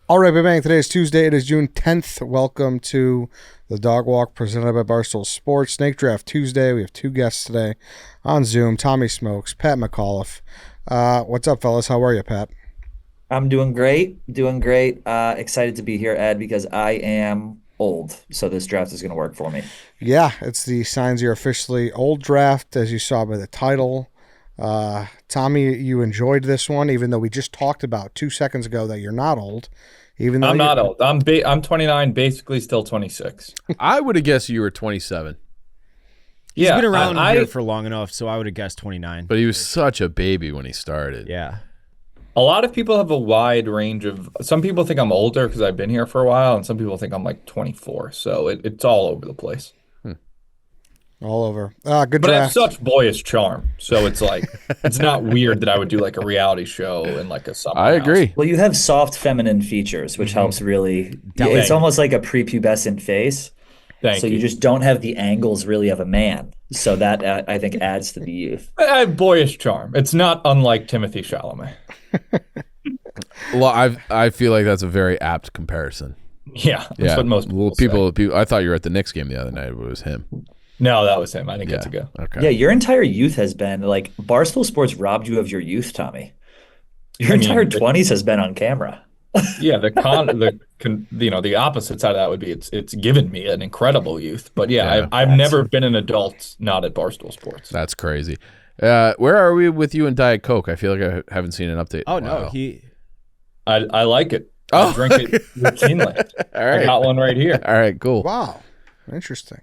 All right, bang. Today is Tuesday. It is June 10th. Welcome to the Dog Walk presented by Barstool Sports. Snake Draft Tuesday. We have two guests today on Zoom. Tommy Smokes, Pat McAuliffe. What's up, fellas? How are you, Pat? I'm doing great, doing great. Excited to be here, Ed, because I am old, so this draft is going to work for me. Yeah, it's the Signs You're Officially Old draft, as you saw by the title. Tommy, you enjoyed this one, even though we just talked about 2 seconds ago that you're not old. Even though I'm you not old. I'm 29, basically still 26. I would have guessed you were 27, He's Yeah, been around I here for long enough, so I would have guessed 29. but he was such a baby when he started. Yeah. a lot of people have a wide range of. Some people think I'm older because I've been here for a while, and some people think I'm like 24. So it's all over the place. all over. Good But I have draft. such boyish charm, so it's like it's not weird that I would do like a reality show in like a summer I house. agree. Well, you have soft feminine features, which helps really. Delicate. It's almost like a prepubescent face, Thank so you. you just don't have the angles really of a man. So that I think adds to the youth. I have boyish charm. It's not unlike Timothy Chalamet. Well, I feel like that's a very apt comparison. Yeah, that's what most Well, people say. people. I thought you were at the Knicks game the other night, but it was him. No, that was him. I didn't Yeah. get to go. Okay. Yeah, your entire youth has been like Barstool Sports robbed you of your youth, Tommy. Your I mean, entire 20s has been on camera. Yeah, the opposite side of that would be it's given me an incredible youth. But yeah, Yeah. I've never been an adult not at Barstool Sports. That's crazy. Where are we with you and Diet Coke? I feel like I haven't seen an update. Oh in a no, while. I like it. Oh. I drink it routinely. All I right. got one right here. All right. Cool. Wow. Interesting.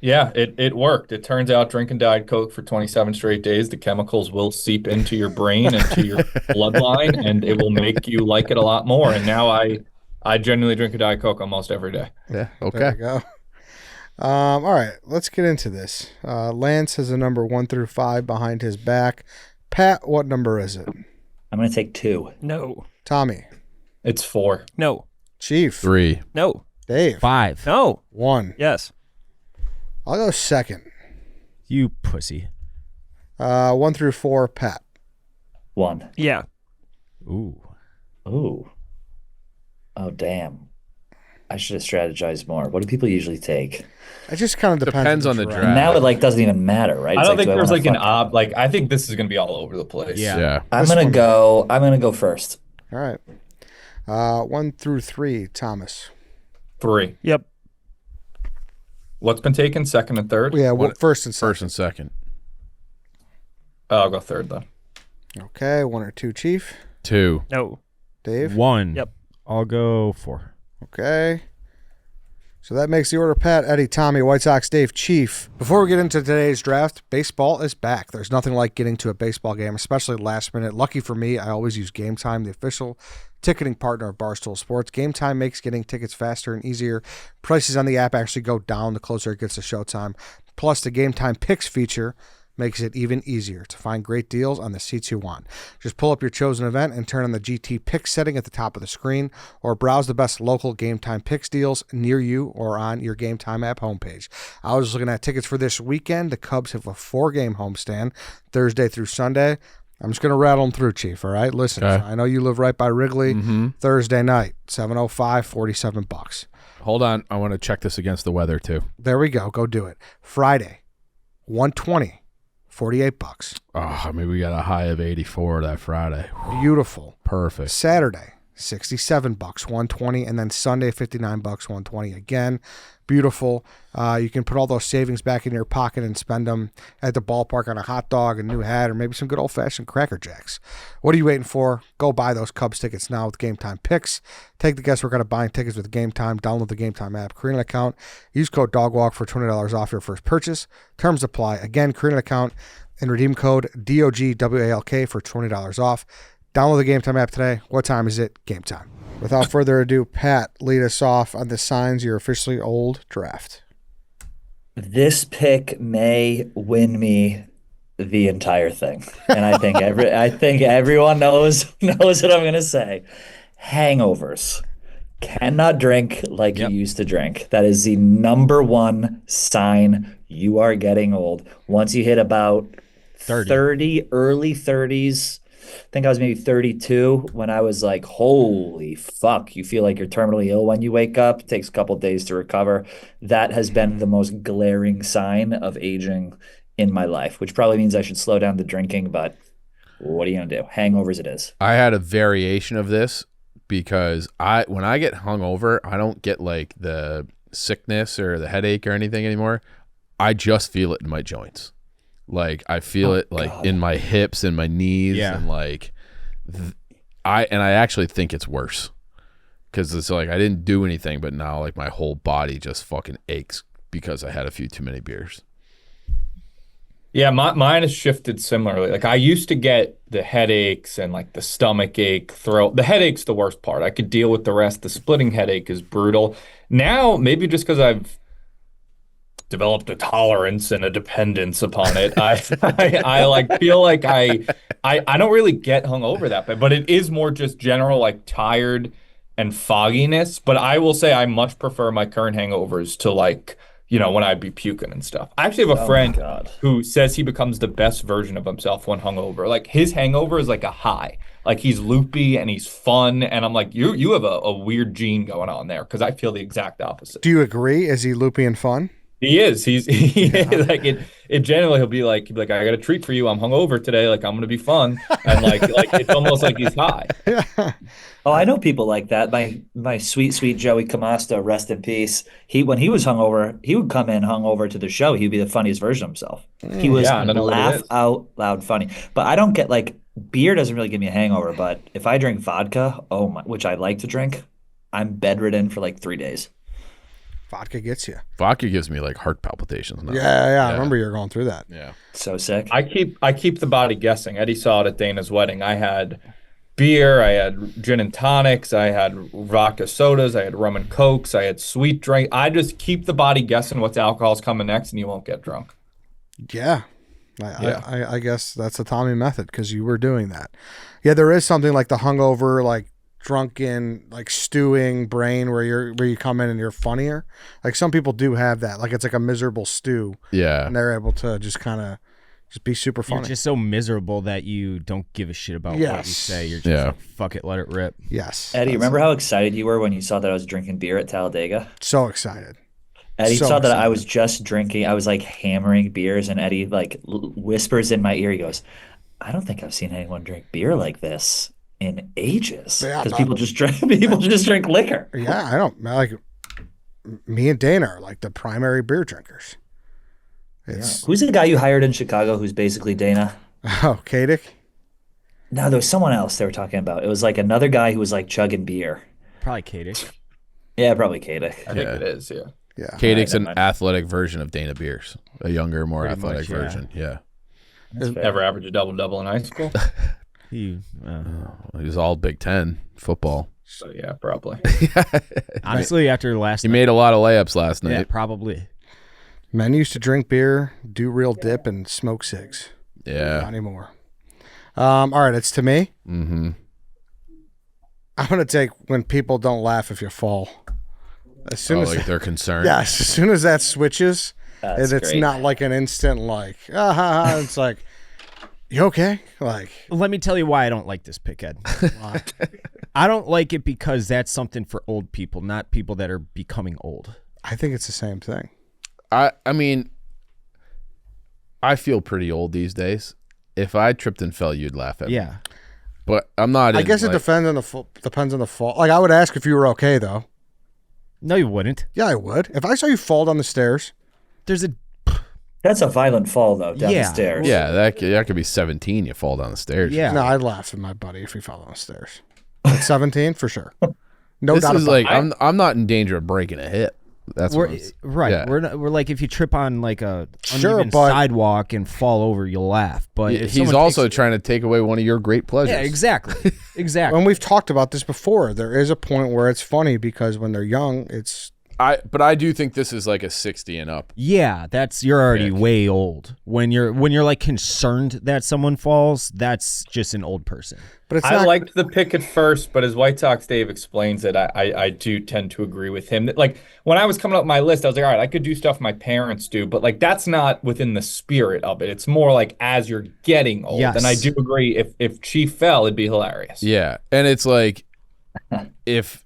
Yeah, it worked. It turns out drinking Diet Coke for 27 straight days, the chemicals will seep into your brain, into your bloodline, and it will make you like it a lot more. And now I genuinely drink a Diet Coke almost every day. Yeah. There Okay. you go. All right, let's get into this. Lance has a number 1 through 5 behind his back. Pat, what number is it? I'm going to take 2. no, Tommy, It's 4. no, Chief, 3. no, Dave, 5. No, 1. yes, I'll go second. you pussy. 1 through 4, Pat. 1. Yeah. Ooh. Ooh. Oh, damn. I should have strategized more. What do people usually take? It just kind of Depends on the draft. draft. Now it like doesn't even matter, right? I It's don't like, think do I there's wanna like an fuck- like I think this is gonna be all over the place. Yeah. Yeah. I'm This gonna one- go. I'm gonna go first. All right. 1 through 3, Thomas. 3. Yep. What's been taken? Second and third? Yeah, well, first and second. First and second. Oh, I'll go third then. Okay, 1 or 2, Chief. 2. No. Dave. 1. Yep. I'll go 4. Okay. So that makes the order Pat, Eddie, Tommy, White Sox, Dave, Chief. Before we get into today's draft, baseball is back. There's nothing like getting to a baseball game, especially last minute. Lucky for me, I always use Game Time, the official ticketing partner of Barstool Sports. Game Time makes getting tickets faster and easier. Prices on the app actually go down the closer it gets to showtime. Plus, the Game Time Picks feature makes it even easier to find great deals on the seats you want. Just pull up your chosen event and turn on the GT Picks setting at the top of the screen, or browse the best local Game Time Picks deals near you or on your Game Time app homepage. I was looking at tickets for this weekend. The Cubs have a 4-game homestand, Thursday through Sunday. I'm just going to rattle them through, Chief, all right? Listen, Okay. I know you live right by Wrigley. Mm-hmm. Thursday night, 7:05, $47. Hold on. I want to check this against the weather too. There we go. Go do it. Friday, 120, $48. Oh, maybe we got a high of 84 that Friday. Beautiful. Perfect. Saturday, $67, 120, and then Sunday, $59, 120 again. Beautiful. You can put all those savings back in your pocket and spend them at the ballpark on a hot dog, a new hat, or maybe some good old-fashioned Cracker Jacks. What are you waiting for? Go buy those Cubs tickets now with Game Time Picks. Take the guesswork out of buying tickets with Game Time. Download the Game Time app, create an account. Use code DOGWALK for $20 off your first purchase. Terms apply. Again, create an account and redeem code DOGWALK for $20 off. Download the Game Time app today. What time is it? Game time. Without further ado, Pat, lead us off on the Signs You're Officially Old draft. This pick may win me the entire thing, and I think everyone knows what I'm gonna say. Hangovers. Cannot drink like you used to drink. That is the number one sign you are getting old. Once you hit about 30, early 30s, think I was maybe 32 when I was like, holy fuck, you feel like you're terminally ill when you wake up. It takes a couple days to recover. That has been the most glaring sign of aging in my life, which probably means I should slow down the drinking, but what are you gonna do? Hangovers it is. I had a variation of this because when I get hungover, I don't get like the sickness or the headache or anything anymore. I just feel it in my joints. Like I feel it like in my hips and my knees and like I actually think it's worse because it's like I didn't do anything, but now like my whole body just fucking aches because I had a few too many beers. Yeah, mine has shifted similarly. Like I used to get the headaches and like the stomach ache, throat. The headache's the worst part. I could deal with the rest. The splitting headache is brutal. Now, maybe just because I've developed a tolerance and a dependence upon it, I like feel like I don't really get hungover that bad, but it is more just general like tired and fogginess. But I will say I much prefer my current hangovers to like, you know, when I'd be puking and stuff. I actually have a friend who says he becomes the best version of himself when hungover. Like his hangover is like a high. Like he's loopy and he's fun. And I'm like, you have a weird gene going on there because I feel the exact opposite. Do you agree? Is he loopy and fun? He is. Like it generally he'll be like, I got a treat for you. I'm hungover today. Like I'm gonna be fun. And like it's almost like he's high. Oh, I know people like that. My sweet Joey Camasta, rest in peace. When he was hungover, he would come in hungover to the show. He'd be the funniest version of himself. He was laugh out loud funny. But I don't get like beer doesn't really give me a hangover. But if I drink vodka, which I like to drink, I'm bedridden for like 3 days. Vodka gets you. Vodka gives me like heart palpitations now. Yeah. I remember you were going through that. Yeah. So sick. I keep the body guessing. Eddie saw it at Dana's wedding. I had beer, I had gin and tonics, I had vodka sodas, I had rum and cokes, I had sweet drink. I just keep the body guessing what's alcohol's coming next, and you won't get drunk. Yeah. I guess that's the Tommy method because you were doing that. Yeah, there is something like the hungover, like drunken, like stewing brain where you come in and you're funnier. Like some people do have that. Like it's like a miserable stew. Yeah. And they're able to just kind of just be super funny. You're just so miserable that you don't give a shit about what you say. You're just like, fuck it, let it rip. Yes. Eddie, remember how excited you were when you saw that I was drinking beer at Talladega? So excited. Eddie saw that I was just drinking. I was like hammering beers, and Eddie like whispers in my ear. He goes, "I don't think I've seen anyone drink beer like this in ages because people just drink liquor." Yeah, I don't like. Me and Dana are like the primary beer drinkers. Who's the guy you hired in Chicago who's basically Dana? Oh, Kadick? No, there was someone else they were talking about. It was like another guy who was like chugging beer. Probably Kadick. Yeah, probably Kadick. I think it is, yeah. Yeah. Kadick's an athletic version of Dana Beers. A younger, more Pretty athletic much, version. Yeah. Ever average a double-double in high school? He was all Big Ten football. So yeah, probably. Honestly, after last He made a lot of layups last night. yeah, probably. Men used to drink beer, do real dip, and smoke cigs. Yeah. Not anymore. All right, it's to me. Mm-hmm. I'm going to take when people don't laugh if you fall. As soon as like they're concerned. Yes, as soon as that switches, and it's great. not like an instant like, it's like, you okay? Like, Let me tell you why I don't like this pick, Ed. why? I don't like it because that's something for old people, not people that are becoming old. I think it's the same thing. I mean, I feel pretty old these days. If I tripped and fell, you'd laugh at me. Yeah. But I'm not. I guess it depends on the fall. Like I would ask if you were okay though. No, you wouldn't. Yeah, I would. If I saw you fall down the stairs, There's a That's a violent fall though, down the stairs. Yeah, that could be 17. You fall down the stairs. yeah. no, I'd laugh at my buddy if he fell down the stairs. At 17, for sure. No This doubt is about like it. I'm not in danger of breaking a hip. That's what Right. Yeah. We're like if you trip on like a Sure, uneven but- sidewalk and fall over, you'll laugh. But if He's someone also takes- trying to take away one of your great pleasures. yeah, exactly. When we've talked about this before, there is a point where it's funny because when they're young, it's I do think this is like a 60 and up. Yeah, you're already pick. way old. When you're like concerned that someone falls, that's just an old person. But it's I not. liked the pick at first, but as White Sox Dave explains it, I do tend to agree with him. Like when I was coming up with my list, I was like, all right, I could do stuff my parents do, but like that's not within the spirit of it. It's more like as you're getting old. Yes. And I do agree if Chief fell, it'd be hilarious. Yeah, and it's like if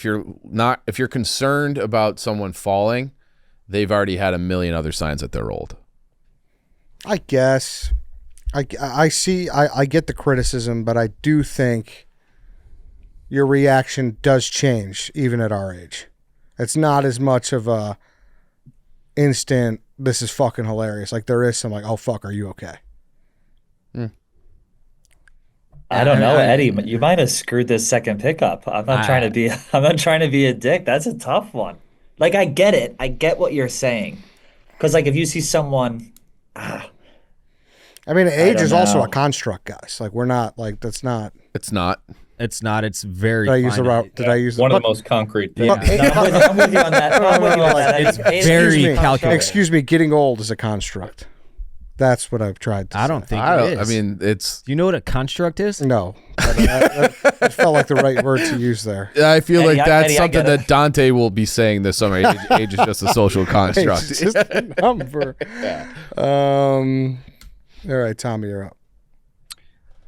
you're concerned about someone falling, they've already had a million other signs that they're old. I guess. I see. I get the criticism, but I do think your reaction does change even at our age. It's not as much of a instant. This is fucking hilarious. Like there is some like, oh fuck, are you okay? I don't know, Eddie. You might have screwed this second pickup. I'm not trying to be. I'm not trying to be a dick. That's a tough one. Like I get it. I get what you're saying. Because like if you see someone, I mean, age don't is also know. a construct, guys. Like we're not like that's not. It's not. It's not. It's very. Did I use the finite. route? Did I use One the, of the most concrete things. Yeah. I'm with you on that. I'm with you on that. It's Age is very a construct. calculated. Excuse me, getting old is a construct. That's what I've tried to I don't say. think I it don't. is. I mean, it's. Do you know what a construct is? No. But that felt like the right word to use there. I feel Eddie, like that's Eddie, I something get it. that Dante will be saying this summer. Age is just a social construct. It's just a number. All right, Tommy, you're up.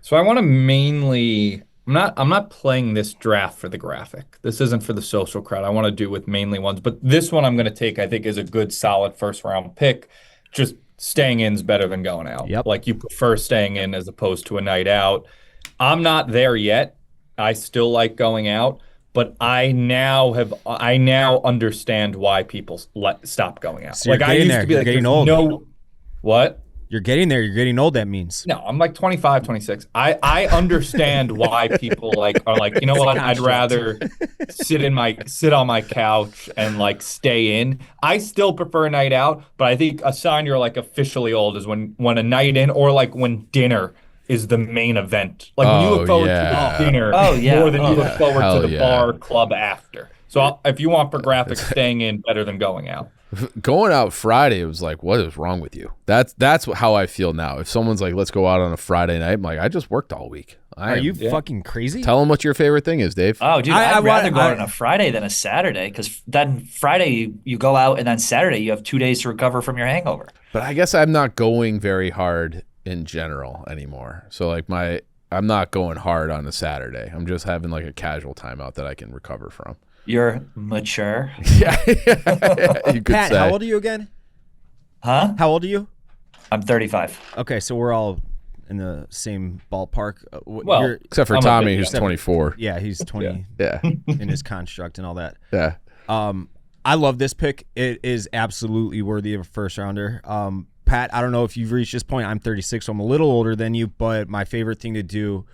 So I want to mainly I'm not playing this draft for the graphic. This isn't for the social crowd. I want to do with mainly ones, but this one I'm going to take I think is a good solid first round pick. Just staying in is better than going out. Yep. Like you prefer staying in as opposed to a night out. I'm not there yet. I still like going out, but I now understand why people stop going out. So you're like I getting used there. to be You're like getting there's old. no what? You're getting there. You're getting old. That means. No, I'm like 25, 26. I understand why people are like, you know what? I'd rather sit on my couch and like stay in. I still prefer a night out, but I think a sign you're like officially old is when a night in or like when dinner is the main event. Like when you look forward to the dinner more than you look forward Hell to the yeah. bar club after. So if you want for graphics, staying in better than going out. Going out Friday, it was like, what is wrong with you? That's how I feel now. If someone's like, let's go out on a Friday night, I'm like, I just worked all week. Are you fucking crazy? Tell them what your favorite thing is, Dave. Oh, dude, I I'd rather go I- out on a Friday than a Saturday because then Friday you go out and then Saturday you have 2 days to recover from your hangover. But I guess I'm not going very hard in general anymore. So like I'm not going hard on a Saturday. I'm just having like a casual timeout that I can recover from. You're mature. Yeah, you could Pat, say. how old are you again? Huh? How old are you? I'm 35. Okay, so we're all in the same ballpark. Well, you're- Except for I'm a Tommy, bit who's younger. 24. yeah, he's 20 Yeah, in his construct and all that. yeah. I love this pick. It is absolutely worthy of a first rounder. Pat, I don't know if you've reached this point. I'm 36, so I'm a little older than you, but my favorite thing to do,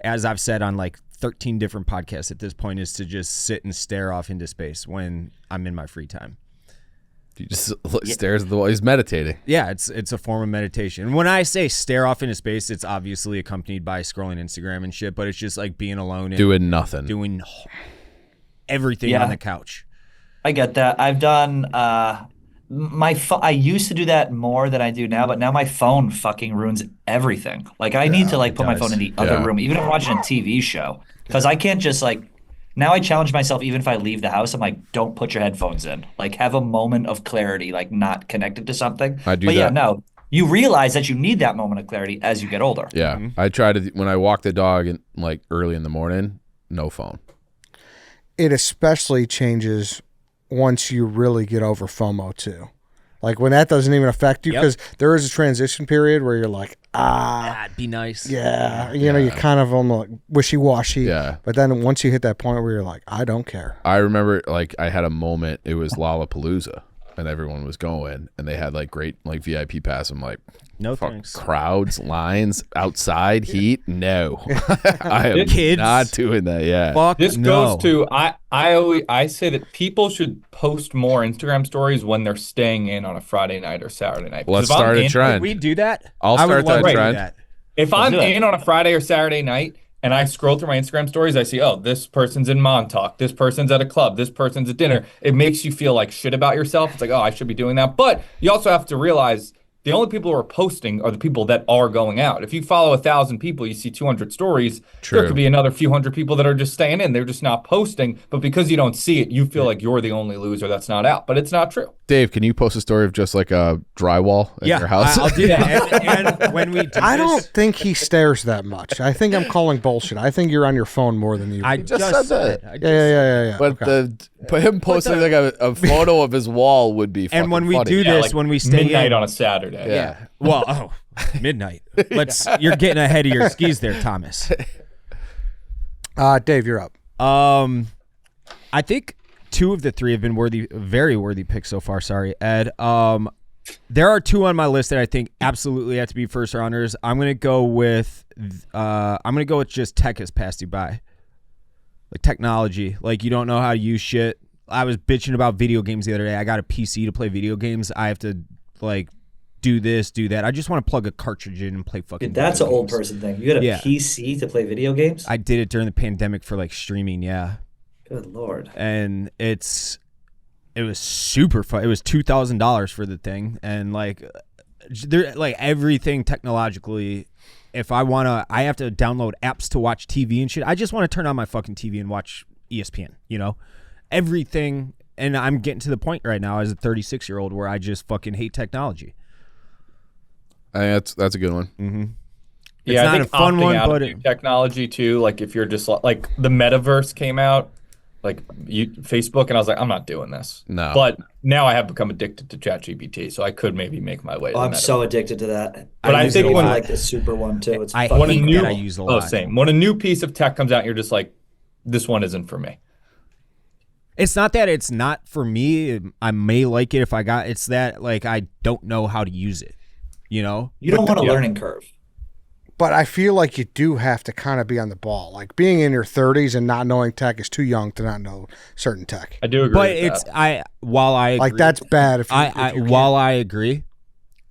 as I've said on like 13 different podcasts at this point, is to just sit and stare off into space when I'm in my free time. He just stares at the wall. He's meditating. Yeah, it's a form of meditation. And when I say stare off into space, it's obviously accompanied by scrolling Instagram and shit, but it's just like being alone and Doing nothing. doing everything Yeah. on the couch. I get that. I've done I used to do that more than I do now, but now my phone fucking ruins everything. Like I need to like put my phone in the other Yeah. room, even if I'm watching a TV show, because I can't just like. Now I challenge myself, even if I leave the house, I'm like, don't put your headphones in. Like have a moment of clarity, like not connected to something. I do But yeah, that. no, you realize that you need that moment of clarity as you get older. Yeah, I try to when I walk the dog in, like early in the morning, no phone. It especially changes once you really get over FOMO too. Like when that doesn't even affect you, Yep. because there is a transition period where you're like, That'd be nice. yeah, you know, you're kind of almost like wishy-washy. Yeah. But then once you hit that point where you're like, I don't care. I remember like I had a moment. It was Lollapalooza, and everyone was going, and they had like great like VIP pass. I'm like, No fuck, thanks. crowds, lines, outside, heat. No, I am Kids. not doing that. Yeah, Fuck This no. goes to I say that people should post more Instagram stories when they're staying in on a Friday night or Saturday night. let's Because if I'm start a in- trend. we do that? I'll I would start love that to do trend. that. If Let's I'm do it. in on a Friday or Saturday night, and I scroll through my Instagram stories, I see, oh, this person's in Montauk, this person's at a club, this person's at dinner. It makes you feel like shit about yourself. It's like, oh, I should be doing that. But you also have to realize the only people who are posting are the people that are going out. If you follow 1,000 people, you see 200 stories. True. There could be another few hundred people that are just staying in. They're just not posting. But because you don't see it, you feel like you're the only loser that's not out. But it's not true. Dave, can you post a story of just like a drywall at your house? I'll do that. And when we do I this, don't think he stares that much. I think I'm calling bullshit. I think you're on your phone more than you. I just just said said that. it. Yeah. But Okay. but him posting like a photo of his wall would be fucking And when we funny. do Yeah, this, like when we stay midnight in, on a Saturday. Yeah. well, midnight. You're getting ahead of your skis there, Thomas. Dave, you're up. I think 2 of the 3 have been very worthy picks so far. Sorry, Ed. There are 2 on my list that I think absolutely have to be first rounders. I'm gonna go with just tech has passed you by. Like technology, like you don't know how to use shit. I was bitching about video games the other day. I got a PC to play video games. I have to like do this, do that. I just want to plug a cartridge in and play fucking. Dude, that's an video old games. person thing. You got a Yeah. PC to play video games? I did it during the pandemic for like streaming, yeah. Good Lord. And it was super fun. It was $2,000 for the thing, and like everything technologically. If I have to download apps to watch TV and shit. I just want to turn on my fucking TV and watch ESPN. You know, everything. And I'm getting to the point right now as a 36-year-old where I just fucking hate technology. I think that's a good one. Mm-hmm. Yeah, It's I not think a fun opting one, out but of new technology too. Like if you're just like the metaverse came out, like Facebook, and I was like, I'm not doing this. No. But now I have become addicted to ChatGPT, so I could maybe make my way. Oh, to I'm the so metaverse. addicted to that. But I use think it a when- lot, like the super one too. It's I fucking hate new- that I use a Oh, lot. same. When a new piece of tech comes out, you're just like, this one isn't for me. It's not that it's not for me. I may like it if I got. It's that like I don't know how to use it. You know. You don't want a Yeah. learning curve. But I feel like you do have to kind of be on the ball. Like being in your 30s and not knowing tech is too young to not know certain tech. I do agree. But with it's that. while I agree, Like that's bad. If you, if you while I agree,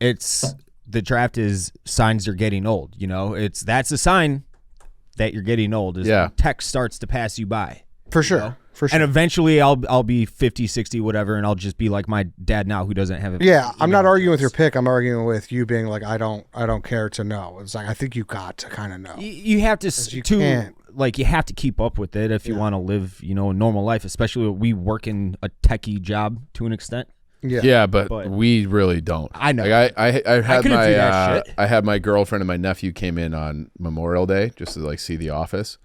it's the draft is signs you're getting old. You know, that's a sign that you're getting old. Is Yeah. when tech starts to pass you by. for sure, for sure. And eventually I'll be 50, 60, whatever, and I'll just be like my dad now who doesn't have it. Yeah, I'm not arguing with your pick. I'm arguing with you being like, I don't care to know. It's like I think you got to kind of know. You have to you to can't. like you have to keep up with it if you want to live, you know, a normal life. Especially when we work in a techie job to an extent. Yeah, Yeah, but But- we really don't. I know. Like I had couldn't my do that shit. I had my girlfriend and my nephew came in on Memorial Day just to like see The Office,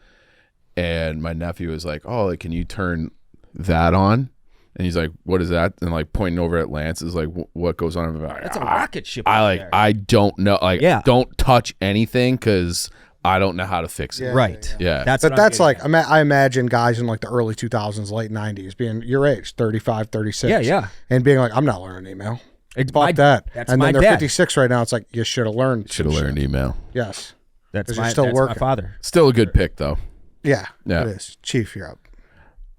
and my nephew was like, "Oh, like, can you turn that on?" And he's like, "What is that?" And like pointing over at Lance is like, "What goes on?" I'm like, That's a rocket ship. I up like there. I don't know. Like, Yeah. don't touch anything because I don't know how to fix it. Yeah. right. Yeah. That's But what I'm that's getting like at. I imagine guys in like the early 2000s, late 90s, being your age, 35, 36. Yeah. And being like, I'm not learning email. It's Fuck my- that. That's and my then they're dad. 56 right now. It's like you should have learned. Should have some learned shit. email. Yes. That's 'Cause you're my still that's my working. father. Still a good pick though. Yeah. Yeah. It is. Chief, you're up.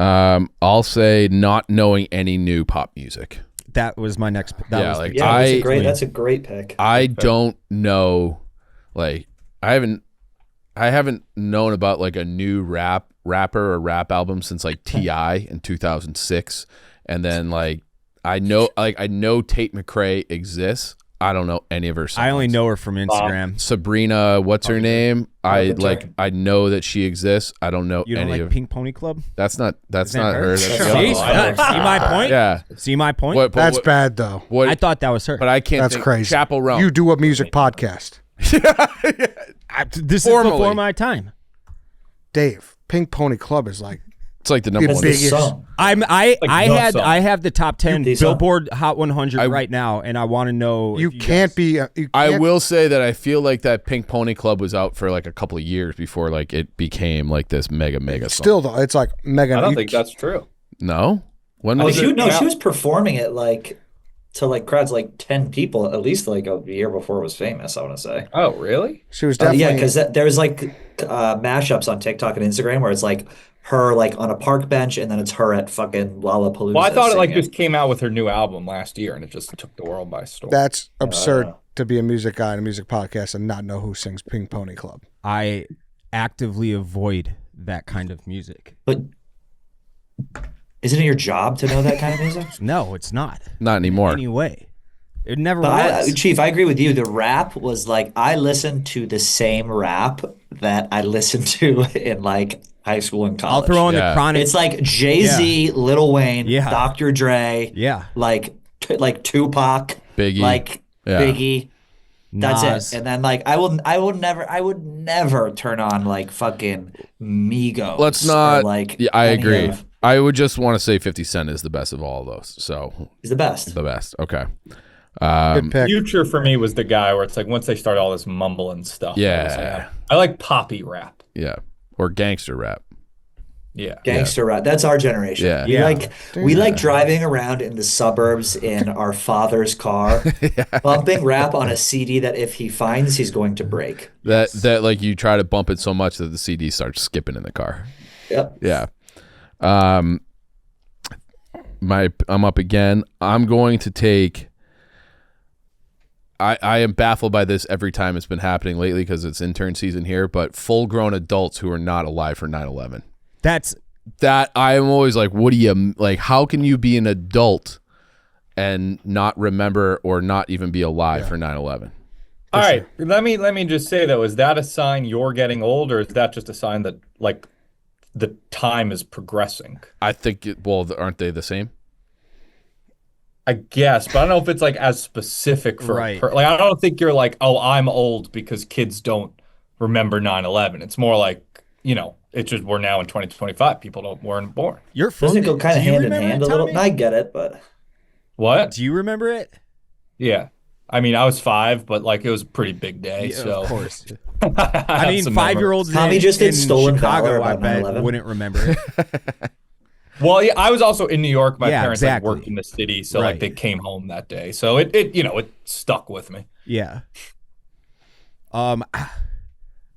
I'll say not knowing any new pop music. That was my next. That Yeah, was like, Yeah, I- that's a great pick. I don't know, like I haven't known about like a new rapper or rap album since like T.I. in 2006, and then like I know Tate McRae exists. I don't know any of her songs. I only know her from Instagram. Sabrina, what's her name? I that's like right. I know that she exists. I don't know You don't any like of. Pink Pony Club? That's not Isn't that her. That's That's the not other See, her. one. see my point? Yeah, See my point? What- That's what- bad, though. What, I thought that was her. but I can't. That's think. crazy. Chapel Realm. You do a music podcast. This Formally. is before my time. Dave, Pink Pony Club is like, It's like the number It's one. big. This song. I no song. have the top 10 These song. Billboard Hot 100 I- right now, and I want to know. you if can't guys- be. You I can't- will say that I feel like that Pink Pony Club was out for like a couple of years before like it became like this mega song. Still, though, it's like mega. I don't you- think that's true. No, when Oh, was she, it? no, Yeah. she was performing it like to like crowds like 10 people at least like a year before it was famous, I want to say. Oh, really? She was definitely. Yeah, because there's like mashups on TikTok and Instagram where it's like her like on a park bench and then it's her at fucking Lollapalooza. Well, I thought it like singing. just came out with her new album last year, and it just took the world by storm. That's absurd to be a music guy and a music podcast and not know who sings Pink Pony Club. I actively avoid that kind of music. But isn't it your job to know that kind of music? No, it's not. Not anymore. Anyway, it never But was. Chief, I agree with you. The rap was like, I listened to the same rap that I listened to in like high school and I'll college. throw in Yeah. the Chronic. It's like Jay-Z, Lil Wayne, Yeah. Dr. Dre, Yeah. like Tupac, Biggie. like Yeah. Biggie. That's Nas. it. And then like I would never turn on like fucking Migos. Let's or, not. like Yeah, I any agree. of- I would just want to say 50 Cent is the best of all of those. So He's the best. the best. Okay. Good pick. Future for me was the guy where it's like once they start all this mumbling stuff. Yeah. I like poppy rap. Yeah. Or gangster rap. Yeah. Gangster rap. That's our generation. Yeah. We Yeah. like driving around in the suburbs in our father's car, bumping rap on a CD that if he finds, he's going to break. That like you try to bump it so much that the CD starts skipping in the car. Yep. Yeah. I'm up again. I'm going to take. I am baffled by this every time it's been happening lately because it's intern season here. But full-grown adults who are not alive for 9/11. That's That I am always like, what do you like? How can you be an adult and not remember or not even be alive for 9/11? All right. Let me just say though, is that a sign you're getting old, or is that just a sign that like the time is progressing? I think. Well, aren't they the same? I guess, but I don't know if it's like as specific for Right. like I don't think you're like, oh, I'm old because kids don't remember 9/11. It's more like, it's just we're now in 2025. People weren't born. your Doesn't it go kind of Do you hand in remember hand it, a little? Tommy? I get it, but What? Do you remember it? Yeah. I mean, I was 5, but like it was a pretty big day. Yeah, so of course. I I mean, 5-year-olds Tommy just did in stolen Chicago, valor I about bet 9/11. wouldn't remember it. Well, yeah, I was also in New York. My Yeah, parents exactly. like, worked in the city, so Right. like they came home that day. So it stuck with me. Yeah.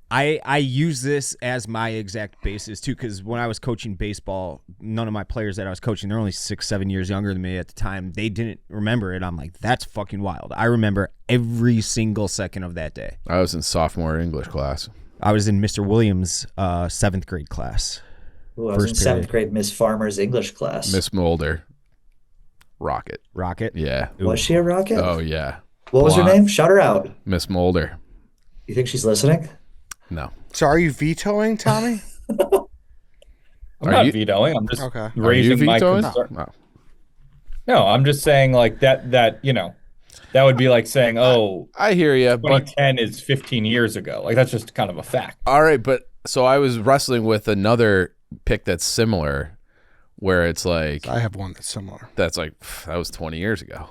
I use this as my exact basis too, because when I was coaching baseball, none of my players that I was coaching, they're only 6-7 years younger than me at the time. They didn't remember it. I'm like, that's fucking wild. I remember every single second of that day. I was in sophomore English class. I was in Mr. Williams' 7th grade class. Ooh, I was in First 7th grade Miss Farmer's English class. Miss Mulder. Rocket. Rocket. Yeah. Was she a rocket? Oh yeah. What was her Blonde. name? Shout her out. Miss Mulder. You think she's listening? No. So are you vetoing, Tommy? I'm Are not you- vetoing. I'm just Okay. Are you raising my vetoing? concern. No. No, I'm just saying like that that would be like saying, oh, I hear you, but 2010 is 15 years ago. Like that's just kind of a fact. all right, but so I was wrestling with another pick that's similar, where it's like I have one that's similar. that's like that was 20 years ago.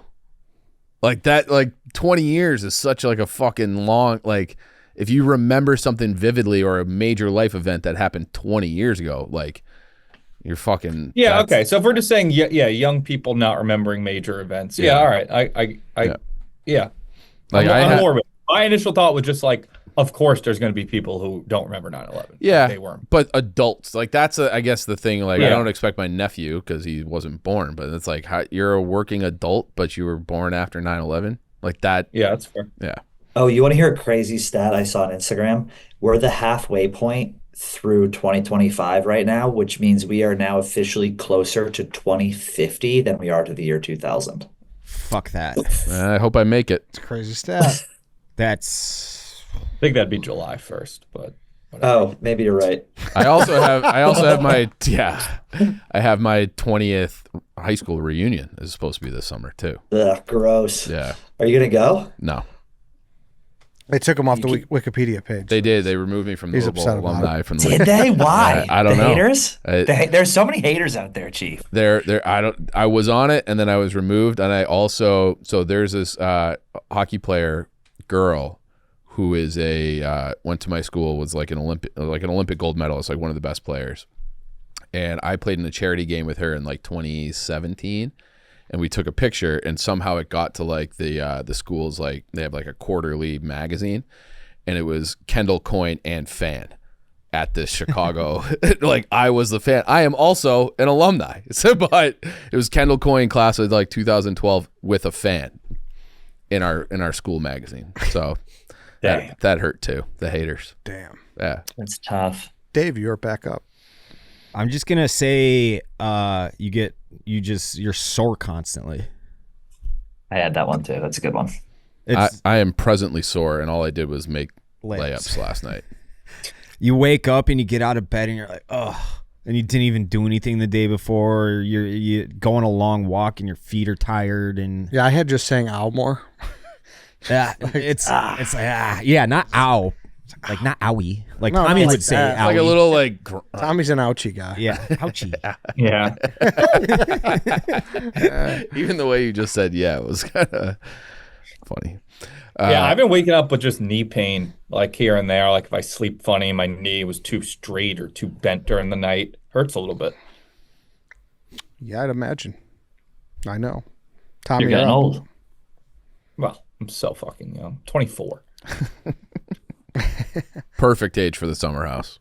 Like that, like 20 years is such like a fucking long. Like if you remember something vividly or a major life event that happened 20 years ago, like you're fucking Yeah, that's- okay. So if we're just saying yeah, young people not remembering major events. Yeah, Yeah. all right. Yeah. Like I'm more with it. My initial thought was just like, of course there's going to be people who don't remember 9/11. Yeah, They weren't. but adults, like that's I guess the thing. Like I Yeah. don't expect my nephew because he wasn't born, but it's like you're a working adult, but you were born after 9/11. Like that. Yeah, that's fair. Yeah. Oh, you want to hear a crazy stat I saw on Instagram? We're the halfway point through 2025 right now, which means we are now officially closer to 2050 than we are to the year 2000. Fuck that. I hope I make it. It's a crazy stat. That's I think that'd be July 1st, but Oh, maybe you're right. I also have my I have my 20th high school reunion is supposed to be this summer too. Ugh, gross. Yeah. Are you gonna go? No. They took him off the Wikipedia page. They did. They removed me from the He's Louisville upset about alumni it. from the Did they? Why? I don't the know. Haters? I- There's so many haters out there, Chief. I was on it and then I was removed, and I also there's this hockey player girl who is went to my school, was like an Olympic gold medalist, like one of the best players. And I played in a charity game with her in like 2017, and we took a picture, and somehow it got to like the school's, like they have like a quarterly magazine, and it was Kendall Coyne and fan at this Chicago. Like I was the fan. I am also an alumni. So, but it was Kendall Coyne class of like 2012 with a fan in our school magazine. So Dang. that hurt too. The haters. Damn. Yeah. It's tough. Dave, you're back up. I'm just gonna say you're sore constantly. I had that one too. That's a good one. I am presently sore, and all I did was make Layups. layups last night. You wake up and you get out of bed and you're like, oh, and you didn't even do anything the day before. Or you go on a long walk and your feet are tired and Yeah, I had just saying ow more. it's like yeah, not ow, like not owie, like No, Tommy not would like say that. owie. Like a little like Tommy's an ouchie guy. Yeah, ouchie. Yeah. even the way you just said yeah, it was kind of funny. Yeah, I've been waking up with just knee pain, like here and there. Like if I sleep funny, my knee was too straight or too bent during the night. Hurts a little bit. Yeah, I'd imagine. I know. Tommy, You're getting up. old. Well, I'm so fucking young. 24. Perfect age for the summer house.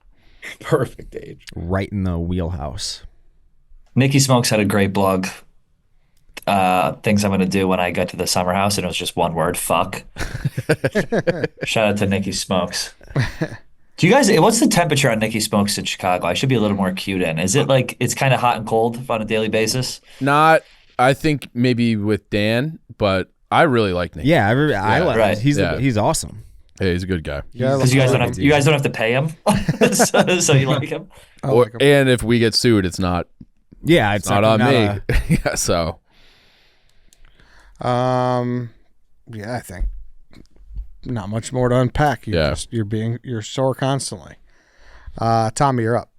Perfect age. Right in the wheelhouse. Nikki Smokes had a great blog. Things I'm going to do when I get to the summer house, and it was just one word: fuck. Shout out to Nikki Smokes. Do you guys? What's the temperature on Nikki Smokes in Chicago? I should be a little more acute in. Is it like it's kind of hot and cold on a daily basis? Not, I think maybe with Dan, but I really like Nick. Yeah, I like right. He's awesome. Hey, he's a good guy. Yeah, Because you guys don't have to pay him, so you like him. I like him. And if we get sued, it's not Yeah, it's not like on me. a- Yeah, so Yeah, I think not much more to unpack. You're sore constantly. Tommy, you're up.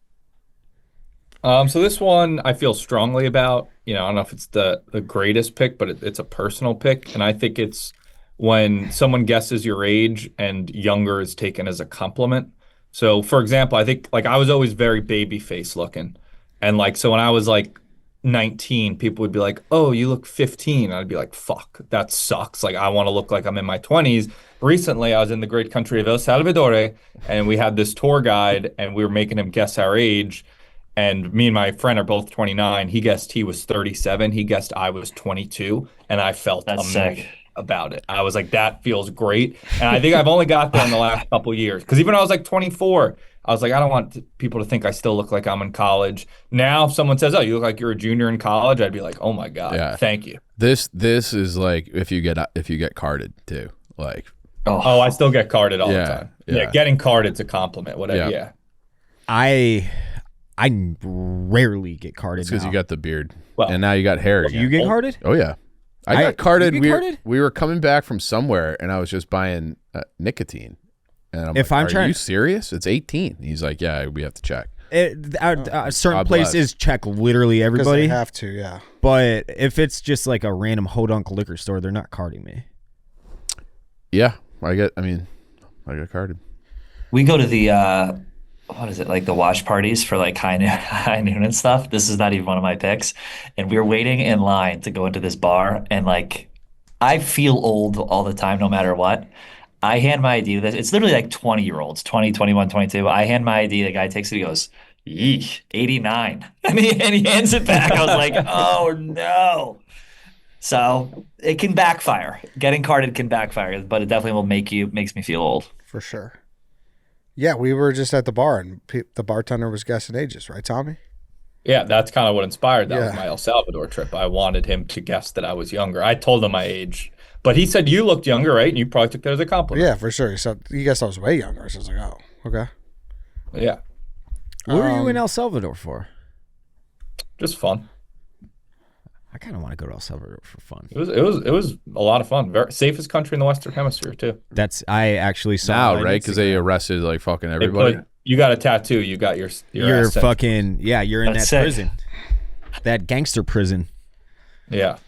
So this one I feel strongly about. I don't know if it's the greatest pick, but it's a personal pick, and I think it's when someone guesses your age and younger is taken as a compliment. So, for example, I think like I was always very baby face looking, and like so when I was like 19, people would be like, "Oh, you look 15." I'd be like, "Fuck, that sucks." Like I want to look like I'm in my 20s. Recently, I was in the great country of El Salvador, and we had this tour guide, and we were making him guess our age. And me and my friend are both 29. He guessed he was 37. He guessed I was 22, and I felt That's amazing sick. about it. I was like, that feels great. And I think I've only got there in the last couple of years. Because even when I was like 24, I was like, I don't want people to think I still look like I'm in college. Now, if someone says, "Oh, you look like you're a junior in college," I'd be like, "Oh my God, Yeah. thank you." this is like if you get carded too. Like Oh, I still get carded all the Yeah, time. yeah. Yeah, getting carded's a compliment. Whatever. Yeah. Yeah. I rarely get carded. it's because now. you got the beard, Well, and now you got hair Do again. you get carded? Oh yeah, I I- got carded. you get We carded? we were coming back from somewhere, and I was just buying nicotine. And I'm If like, I'm are trying- you serious? It's 18. He's like, yeah, we have to check. Certain God bless. places check literally Because everybody, they have to, yeah. but if it's just like a random hodunk liquor store, they're not carding me. Yeah, I got carded. We go to the what is it, like the watch parties for like high noon and stuff. This is not even one of my picks. And we were waiting in line to go into this bar, and like I feel old all the time, no matter what. I hand my ID to this. It's literally like 20-year-olds, 20, 21, 22. I hand my ID. The guy takes it. He goes, "Yeesh, 89." And he hands it back. I was like, oh no. So it can backfire. Getting carded can backfire, but it definitely makes me feel old. For sure. Yeah, we were just at the bar, and the bartender was guessing ages, right, Tommy? Yeah, that's kind of what inspired that Yeah. was my El Salvador trip. I wanted him to guess that I was younger. I told him my age, but he said, "You looked younger, right?" And you probably took that as a compliment. Yeah, for sure. He said, you guessed I was way younger. So I was like, oh, okay. Yeah, What were you in El Salvador for? just fun. I kind of want to go to El Salvador for fun. It was a lot of fun. Very safest country in the Western Hemisphere too. I actually saw Now, it on right? Because they Instagram. arrested like fucking They everybody. put, you got a tattoo. You got your You're ass sent. fucking you're in That's that sick. prison, that gangster prison. Yeah,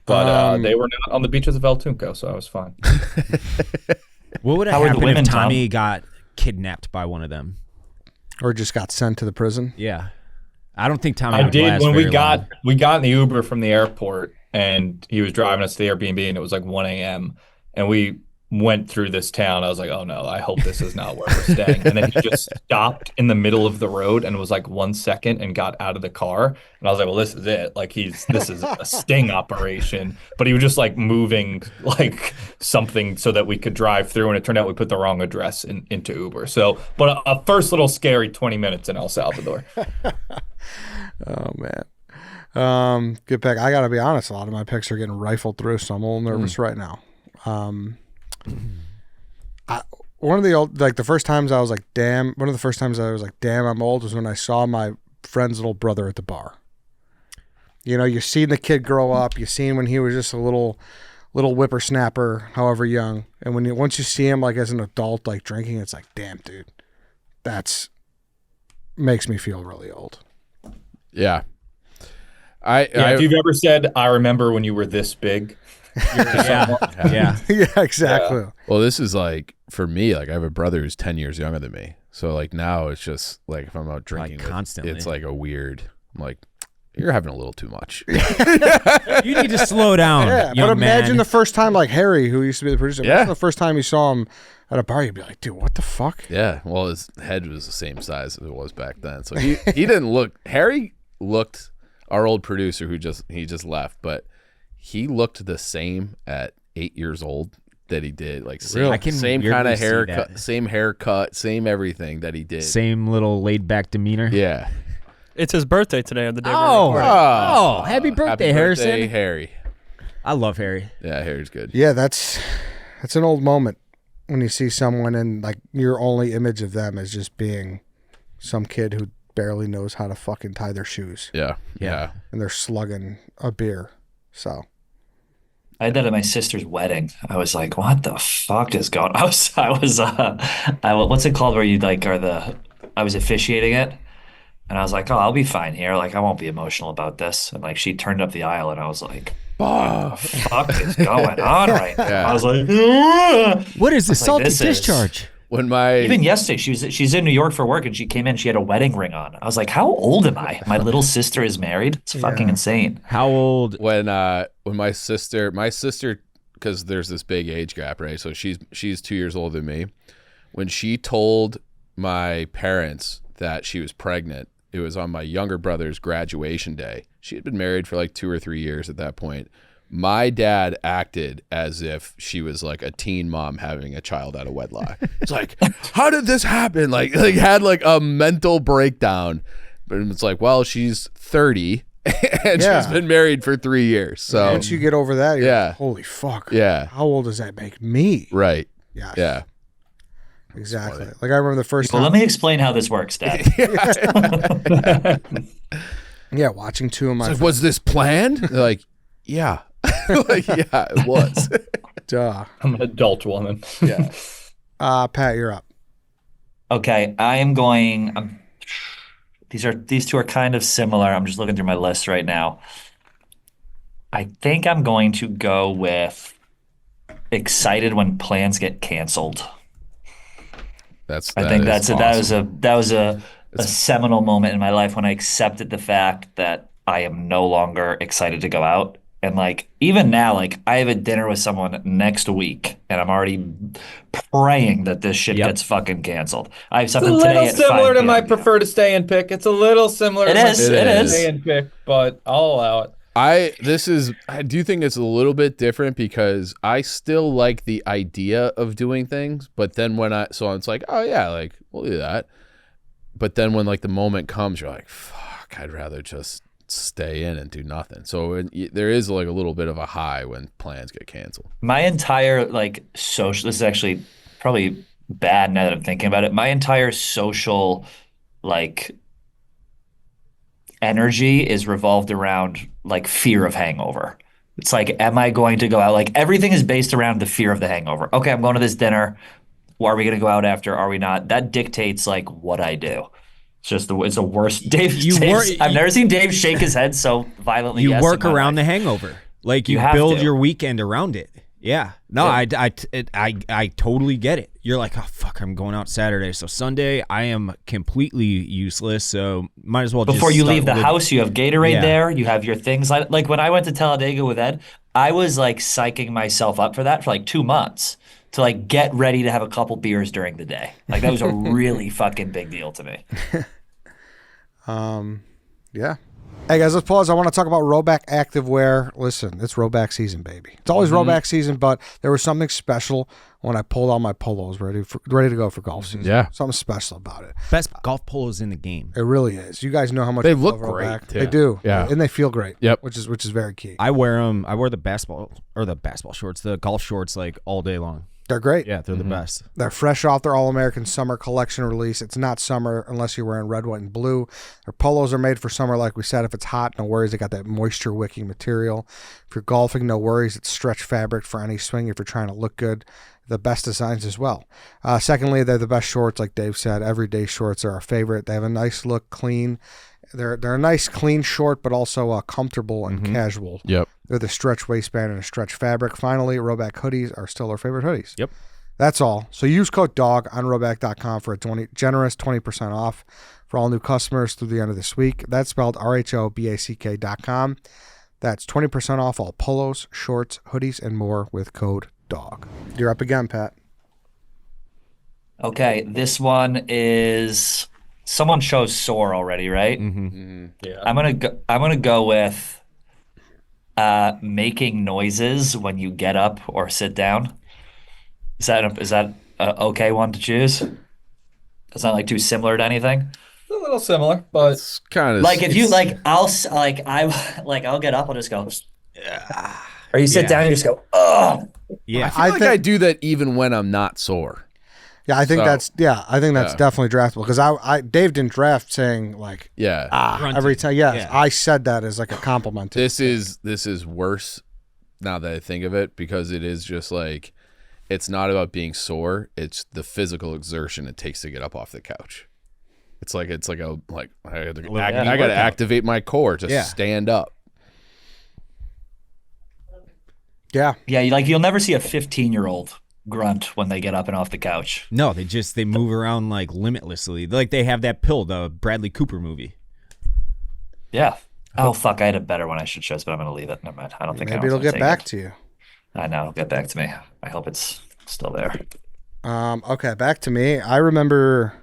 but they were not on the beaches of El Tunco, so I was fine. What would have How were the happened women, if Tom? Tommy got kidnapped by one of them? Or just got sent to the prison. Yeah, I don't think Tommy. I would did last when we very got long. we got in the Uber from the airport, and he was driving us to the Airbnb, and it was like 1 a.m. and we went through this town. I was like, oh no, I hope this is not where we're staying. And then he just stopped in the middle of the road and was like 1 second and got out of the car. And I was like, well, this is it. Like this is a sting operation. But he was just like moving like something so that we could drive through. And it turned out we put the wrong address into Uber. So, but a first little scary 20 minutes in El Salvador. Oh man. Good pick. I gotta be honest, a lot of my picks are getting rifled through, so I'm a little nervous right now. One of the first times I was like, damn, I'm old was when I saw my friend's little brother at the bar. You know, you're seeing the kid grow up, you see him when he was just a little whippersnapper, however young. And once you see him like as an adult, like drinking, it's like, damn, dude, that's makes me feel really old. Yeah. If you've ever said, I remember when you were this big. Yeah. Yeah, exactly. Yeah. Well, this is like, for me, like I have a brother who's 10 years younger than me. So like now it's just like if I'm out drinking constantly, it's like I'm like, you're having a little too much. You need to slow down. Yeah, young but imagine man. the first time, like Harry, who used to be the producer, Yeah. the first time you saw him at a bar, you'd be like, dude, what the fuck? Yeah. Well, his head was the same size as it was back then. So he didn't look, Harry looked, our old producer he just left, but he looked the same at 8 years old that he did. Like same, I can same weirdly kind of see haircut, that. same haircut, same everything that he did. Same little laid back demeanor. Yeah. It's his birthday today on the day we're Oh, recording. happy birthday, Harrison. Birthday, Harry. I love Harry. Yeah, Harry's good. Yeah, that's an old moment when you see someone and like your only image of them is just being some kid who barely knows how to fucking tie their shoes Yeah. Yeah. and they're slugging a beer. So I had that at my sister's wedding. I was like, what the fuck is going on? What's it called where you like I was officiating it. And I was like, oh, I'll be fine here. Like, I won't be emotional about this. And like, she turned up the aisle and I was like, what the fuck is going on right now? Yeah. I was like, "Ugh." What is this like, salty this is- discharge? When my Even yesterday, she's in New York for work and she came in, she had a wedding ring on. I was like, how old am I? My little sister is married. It's fucking insane. How old? when my sister, because there's this big age gap, right? So she's 2 years older than me. When she told my parents that she was pregnant, it was on my younger brother's graduation day. She had been married for like 2 or 3 years at that point. My dad acted as if she was like a teen mom having a child out of wedlock. It's like, how did this happen? Like had like a mental breakdown. But it's like, well, she's 30 and Yeah. she's been married for 3 years. So once you get over that, you're Yeah. like, holy fuck. yeah, How old does that make me? right. Yeah. Yeah. Exactly. Like I remember the first Well, time. let me explain how this works, Dad. Yeah, watching two of my It's like, was this planned? They're like, yeah. Like, yeah, it was. duh. I'm an adult woman. Yeah. Pat, you're up. Okay, I am going. These two are kind of similar. I'm just looking through my list right now. I think I'm going to go with excited when plans get canceled. I think that was a seminal moment in my life when I accepted the fact that I am no longer excited to go out. And like even now, like I have a dinner with someone next week, and I'm already praying that this shit gets fucking canceled. I have It's a something little today at similar 5 to my p.m. prefer to stay in pick. It's a little similar It to my is, prefer it to is. stay in pick, but I'll allow it. I do think it's a little bit different because I still like the idea of doing things, but then so it's like, oh yeah, like we'll do that. But then when like the moment comes, you're like, fuck, I'd rather just stay in and do nothing. So there is like a little bit of a high when plans get canceled. My entire like social, this is actually probably bad now that I'm thinking about it. My entire social like energy is revolved around like fear of hangover. It's like, am I going to go out? Like everything is based around the fear of the hangover. Okay, I'm going to this dinner. Well, are we going to go out after? Are we not? That dictates like what I do. It's the worst. I've never seen Dave shake his head so violently. You yes work in my around life. the hangover. Like you You have build to. your weekend around it. Yeah. No, Yeah. I totally get it. You're like, oh fuck, I'm going out Saturday. So Sunday I am completely useless. So might as well Before just you start leave the with- house, you have Gatorade Yeah. there. You have your things like when I went to Talladega with Ed, I was like psyching myself up for that for like 2 months to like get ready to have a couple beers during the day. Like that was a really fucking big deal to me. Yeah. Hey guys, let's pause. I want to talk about Rhoback Activewear. Listen, it's Rhoback season, baby. It's always Rhoback season, but there was something special when I pulled out my polos ready to go for golf season. Yeah. Something special about it. Best golf polos in the game. It really is. You guys know how much They I look love great, Rhoback. too. They do. Yeah. And they feel great. Yep. Which is very key. I wear them. I wear the basketball shorts, the golf shorts, like all day long. They're great. Yeah, they're the best. They're fresh off their All-American Summer Collection release. It's not summer unless you're wearing red, white, and blue. Their polos are made for summer, like we said. If it's hot, no worries. They got that moisture-wicking material. If you're golfing, no worries. It's stretch fabric for any swing if you're trying to look good. The best designs as well. Secondly, they're the best shorts, like Dave said. Everyday shorts are our favorite. They have a nice look, clean. They're a nice, clean short, but also comfortable and casual. Yep. They're the stretch waistband and a stretch fabric. Finally, Rhoback hoodies are still our favorite hoodies. Yep. That's all. So use code DOG on Rhoback.com for a generous 20% off for all new customers through the end of this week. That's spelled RHOBACK.com. That's 20% off all polos, shorts, hoodies, and more with code DOG. You're up again, Pat. Okay, this one is someone chose sore already, right? Yeah. I'm gonna go with making noises when you get up or sit down. Is that a okay one to choose? It's not like too similar to anything. It's a little similar, but It's kind of Like if you like, I'll get up, I'll just go. Or you sit Yeah. down, you just go. Ugh. Yeah. I feel like I do that even when I'm not sore. Yeah, I think So, that's definitely draftable because I Dave didn't draft saying like Yeah. Grunting. every time. Yes, Yeah. I said that as like a compliment. This is worse now that I think of it because it is just like it's not about being sore, it's the physical exertion it takes to get up off the couch. It's like I got to activate my core to Yeah. stand up. Yeah. Yeah, you'll never see a 15-year-old grunt when they get up and off the couch. No, they move around like limitlessly. Like they have that pill, the Bradley Cooper movie. Yeah. Oh fuck, I had a better one I should choose, but I'm gonna leave it. Never mind. I don't think Maybe it'll get back to you. I know, it'll get back to me. I hope it's still there. Okay, back to me. I remember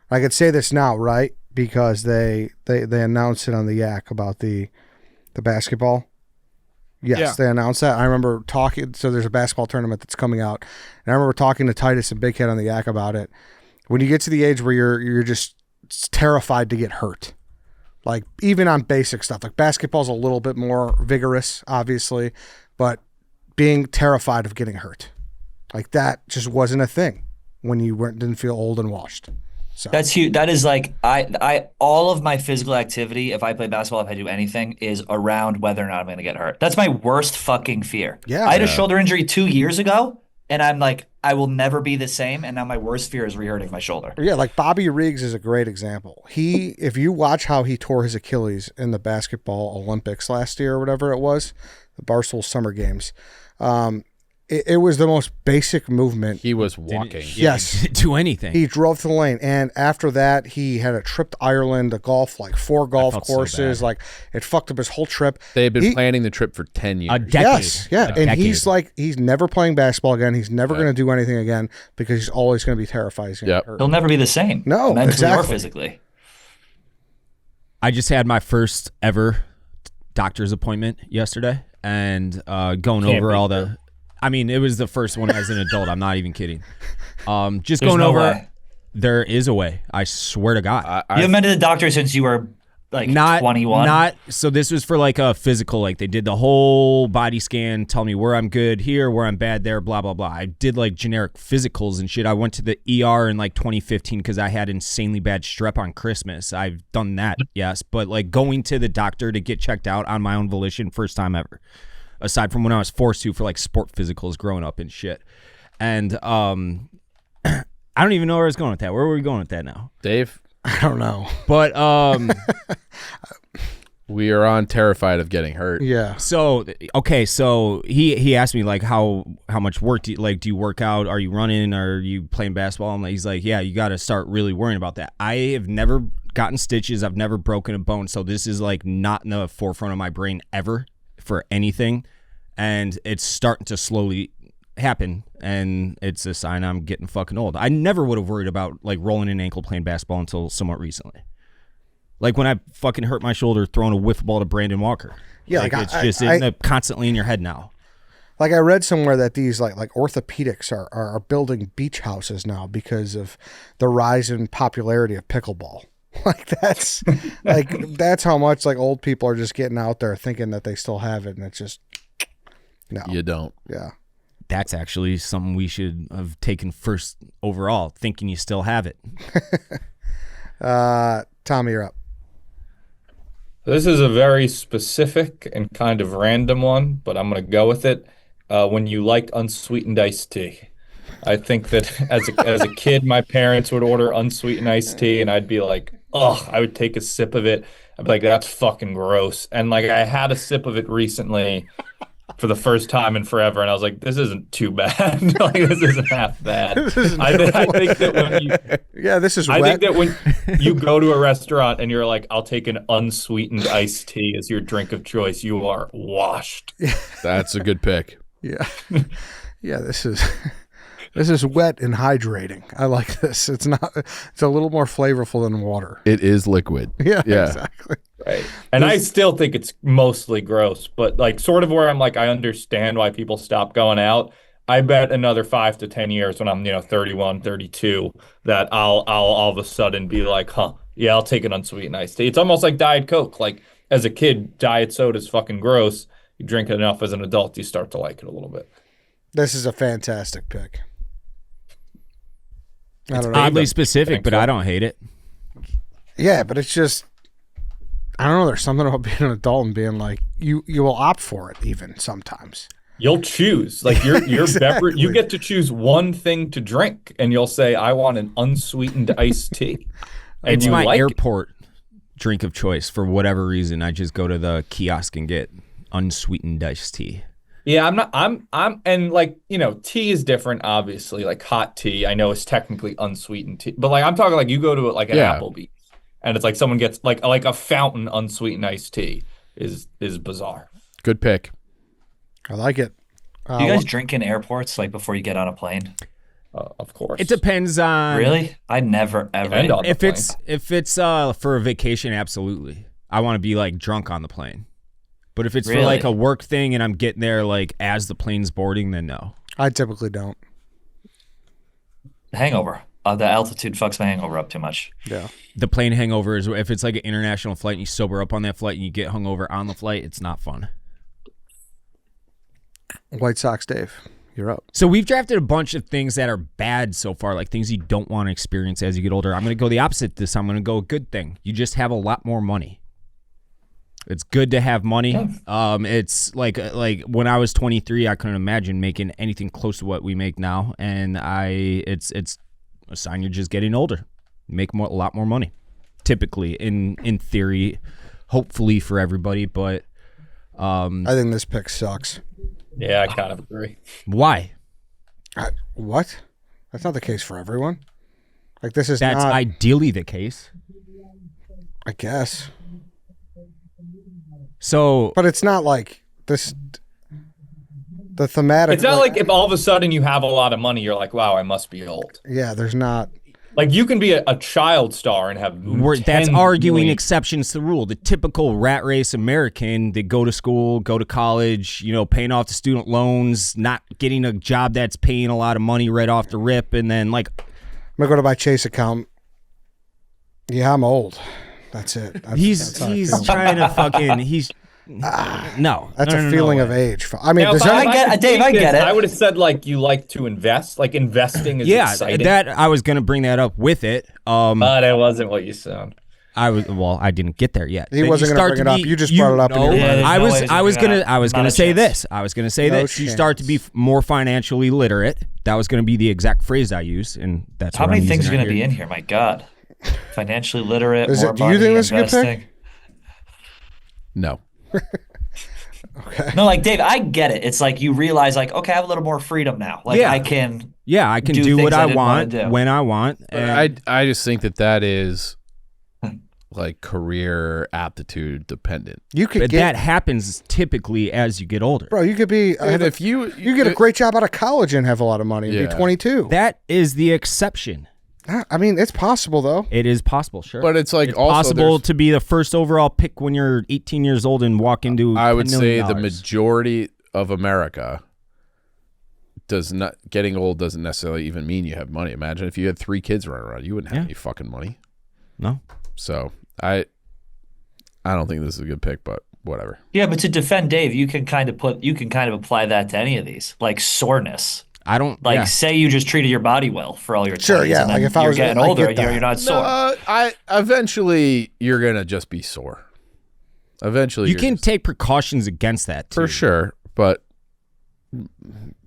I could say this now, right? Because they announced it on the Yak about the basketball. Yes, Yeah. they announced that. I remember talking. So there's a basketball tournament that's coming out, and I remember talking to Titus and Big Head on the Yak about it. When you get to the age where you're just terrified to get hurt, like even on basic stuff, like basketball's a little bit more vigorous, obviously, but being terrified of getting hurt, like that just wasn't a thing when you didn't feel old and washed. So That's huge. That is like I all of my physical activity, if I play basketball, if I do anything, is around whether or not I'm gonna get hurt. That's my worst fucking fear. Yeah. I had a shoulder injury 2 years ago, and I'm like, I will never be the same. And now my worst fear is re-hurting my shoulder. yeah, like Bobby Riggs is a great example. If you watch how he tore his Achilles in the basketball Olympics last year or whatever it was, the Barstool Summer Games, it was the most basic movement. He was walking. Yes. Do anything. He drove to the lane, and after that, he had a trip to Ireland, a golf, like 4 golf felt so courses. bad. Like it fucked up his wole trip. They had been He- planning the trip for 10 years. a decade. Yes, yeah, A and decade. he's never playing basketball again. He's never going to do anything again because he's always going to be terrified. He's going to Yep. get hurt. He'll never be the same. No, mentally exactly. or physically. I just had my first ever doctor's appointment yesterday, and going Can't over be all true. the. I mean, it was the first one as an adult. I'm not even kidding. Just There's going no over. way. There is a way. I swear to God. You haven't been to the doctor since you were like 21. Not so. This was for like a physical. Like they did the whole body scan, tell me where I'm good here, where I'm bad there, blah blah blah. I did like generic physicals and shit. I went to the ER in like 2015 because I had insanely bad strep on Christmas. I've done that, yes, but like going to the doctor to get checked out on my own volition, first time ever. Aside from when I was forced to for like sport physicals growing up and shit. And I don't even know where I was going with that. Where were we going with that now? Dave, I don't know. But we are on terrified of getting hurt. Yeah, so okay, so he asked me like how much work do you work out? Are you running? Are you playing basketball? And he's like, yeah, you got to start really worrying about that. I have never gotten stitches. I've never broken a bone. So this is like not in the forefront of my brain ever for anything. And it's starting to slowly happen, and it's a sign I'm getting fucking old. I never would have worried about like rolling an ankle playing basketball until somewhat recently. Like when I fucking hurt my shoulder throwing a whiff ball to Brandon Walker. Yeah, like like it's just constantly in your head now. Like I read somewhere that these like orthopedics are building beach houses now because of the rise in popularity of pickleball. Like that's how much like old people are just getting out there thinking that they still have it, and it's just no. You don't. Yeah. That's actually something we should have taken first overall, thinking you still have it. Tommy, you're up. This is a very specific and kind of random one, but I'm going to go with it. When you like unsweetened iced tea. I think that as a kid, my parents would order unsweetened iced tea, and I'd be like, oh, I would take a sip of it. I'd be like, that's fucking gross. And like, I had a sip of it recently for the first time in forever, and I was like, this isn't too bad. Like, this isn't half bad. I think that when you, this is. I wet. think that when you go to a restaurant and you're like, I'll take an unsweetened iced tea as your drink of choice, you are washed. That's a good pick. Yeah. Yeah, this is wet and hydrating. I like this. It's a little more flavorful than water. It is liquid. Yeah. Exactly. Right. And I still think it's mostly gross, but like sort of where I'm like, I understand why people stop going out. I bet another 5 to 10 years when I'm, 31, 32, that I'll all of a sudden be like, yeah, I'll take an unsweetened iced tea. It's almost like Diet Coke. Like as a kid, diet soda is fucking gross. You drink it enough as an adult, you start to like it a little bit. This is a fantastic pick. It's oddly specific, but I don't hate it. Yeah, but it's just, I don't know. There's something about being an adult and being like, you will opt for it even sometimes. You'll choose. Like your Exactly. beverage, you get to choose one thing to drink, and you'll say, I want an unsweetened iced tea. And It's you my like it. airport drink of choice for whatever reason. I just go to the kiosk and get unsweetened iced tea. Yeah, and like, tea is different, obviously. Like hot tea, I know is technically unsweetened tea. But like, I'm talking like you go to like an Applebee's, and it's like someone gets like a fountain unsweetened iced tea is bizarre. Good pick. I like it. Do you guys drink in airports like before you get on a plane? Of course. It depends on Really? I never ever. Depend on the if plane. it's for a vacation. Absolutely, I want to be like drunk on the plane. But if it's for Really? like a work thing and I'm getting there like as the plane's boarding, then no. I typically don't. Hangover. The altitude fucks my hangover up too much. Yeah. The plane hangover is if it's like an international flight and you sober up on that flight and you get hungover on the flight, it's not fun. White Sox Dave, you're up. So we've drafted a bunch of things that are bad so far, like things you don't want to experience as you get older. I'm going to go the opposite this time. I'm going to go a good thing. You just have a lot more money. It's good to have money. It's like when I was 23, I couldn't imagine making anything close to what we make now, and it's a sign you're just getting older. You make a lot more money, typically in theory, hopefully for everybody. But I think this pick sucks. Yeah, I kind of agree. why? What? That's not the case for everyone. Like this is That's not. ideally the case. I guess. So, But it's not like this. The thematic. It's not like if all of a sudden you have a lot of money, you're like, wow, I must be old. Yeah, there's not. Like you can be a child star and have that's 10 arguing million- exceptions to the rule. The typical rat race American, they go to school, go to college, paying off the student loans, not getting a job that's paying a lot of money right off the rip, and then like, I'm gonna go to my Chase account. Yeah, I'm old. That's it. he's that's how I feel. trying to fucking no. That's No, a no, feeling no. of age. I mean, Now, does if any- I get- could Dave, take I get this, it. I would have said like you like to invest. Like investing is Yeah, exciting. that I was gonna bring that up with it. But it wasn't what you sound. I didn't get there yet. He But wasn't you gonna start bring to it up. be- You just brought it up in your Yeah, there's I no was way he's I was bringing gonna it up. I was Not gonna a say chance. this. I was gonna say No this. You start to be more financially literate. That was gonna be the exact phrase I used, and that's How what many I'm things are using going to right be here. in here? My God. Financially literate, Is more it- do you money, think this is a good pick? investing. No. No, like Dave, I get it. It's like you realize, like, okay, I have a little more freedom now. Like Yeah. I can. Yeah, I can do do what things I I didn't wanna want do. when I want. And I just think that is like career aptitude dependent. You could But get that happens typically as you get older. bro. You could be. And if you You get a great job out of college and have a lot of money and Yeah. be 22. That is the exception. I mean, it's possible though. It is possible, sure. but it's like It's also possible there's- to be the first overall pick when you're 18 years old and walk into I would $10 say million. the majority of America does not getting old doesn't necessarily even mean you have money. Imagine if you had 3 kids running around, you wouldn't have Yeah. any fucking money. No. So I don't think this is a good pick, but whatever. Yeah, but to defend Dave, you can kind of apply that to any of these, like soreness. I don't Like, yeah. say you just treated your body well for all your Sure, 20s, yeah, and then like if I you're was- getting I older get and you're that. not sore. I eventually you're gonna just be sore. Eventually, You you're can just- take precautions against that too. for sure, but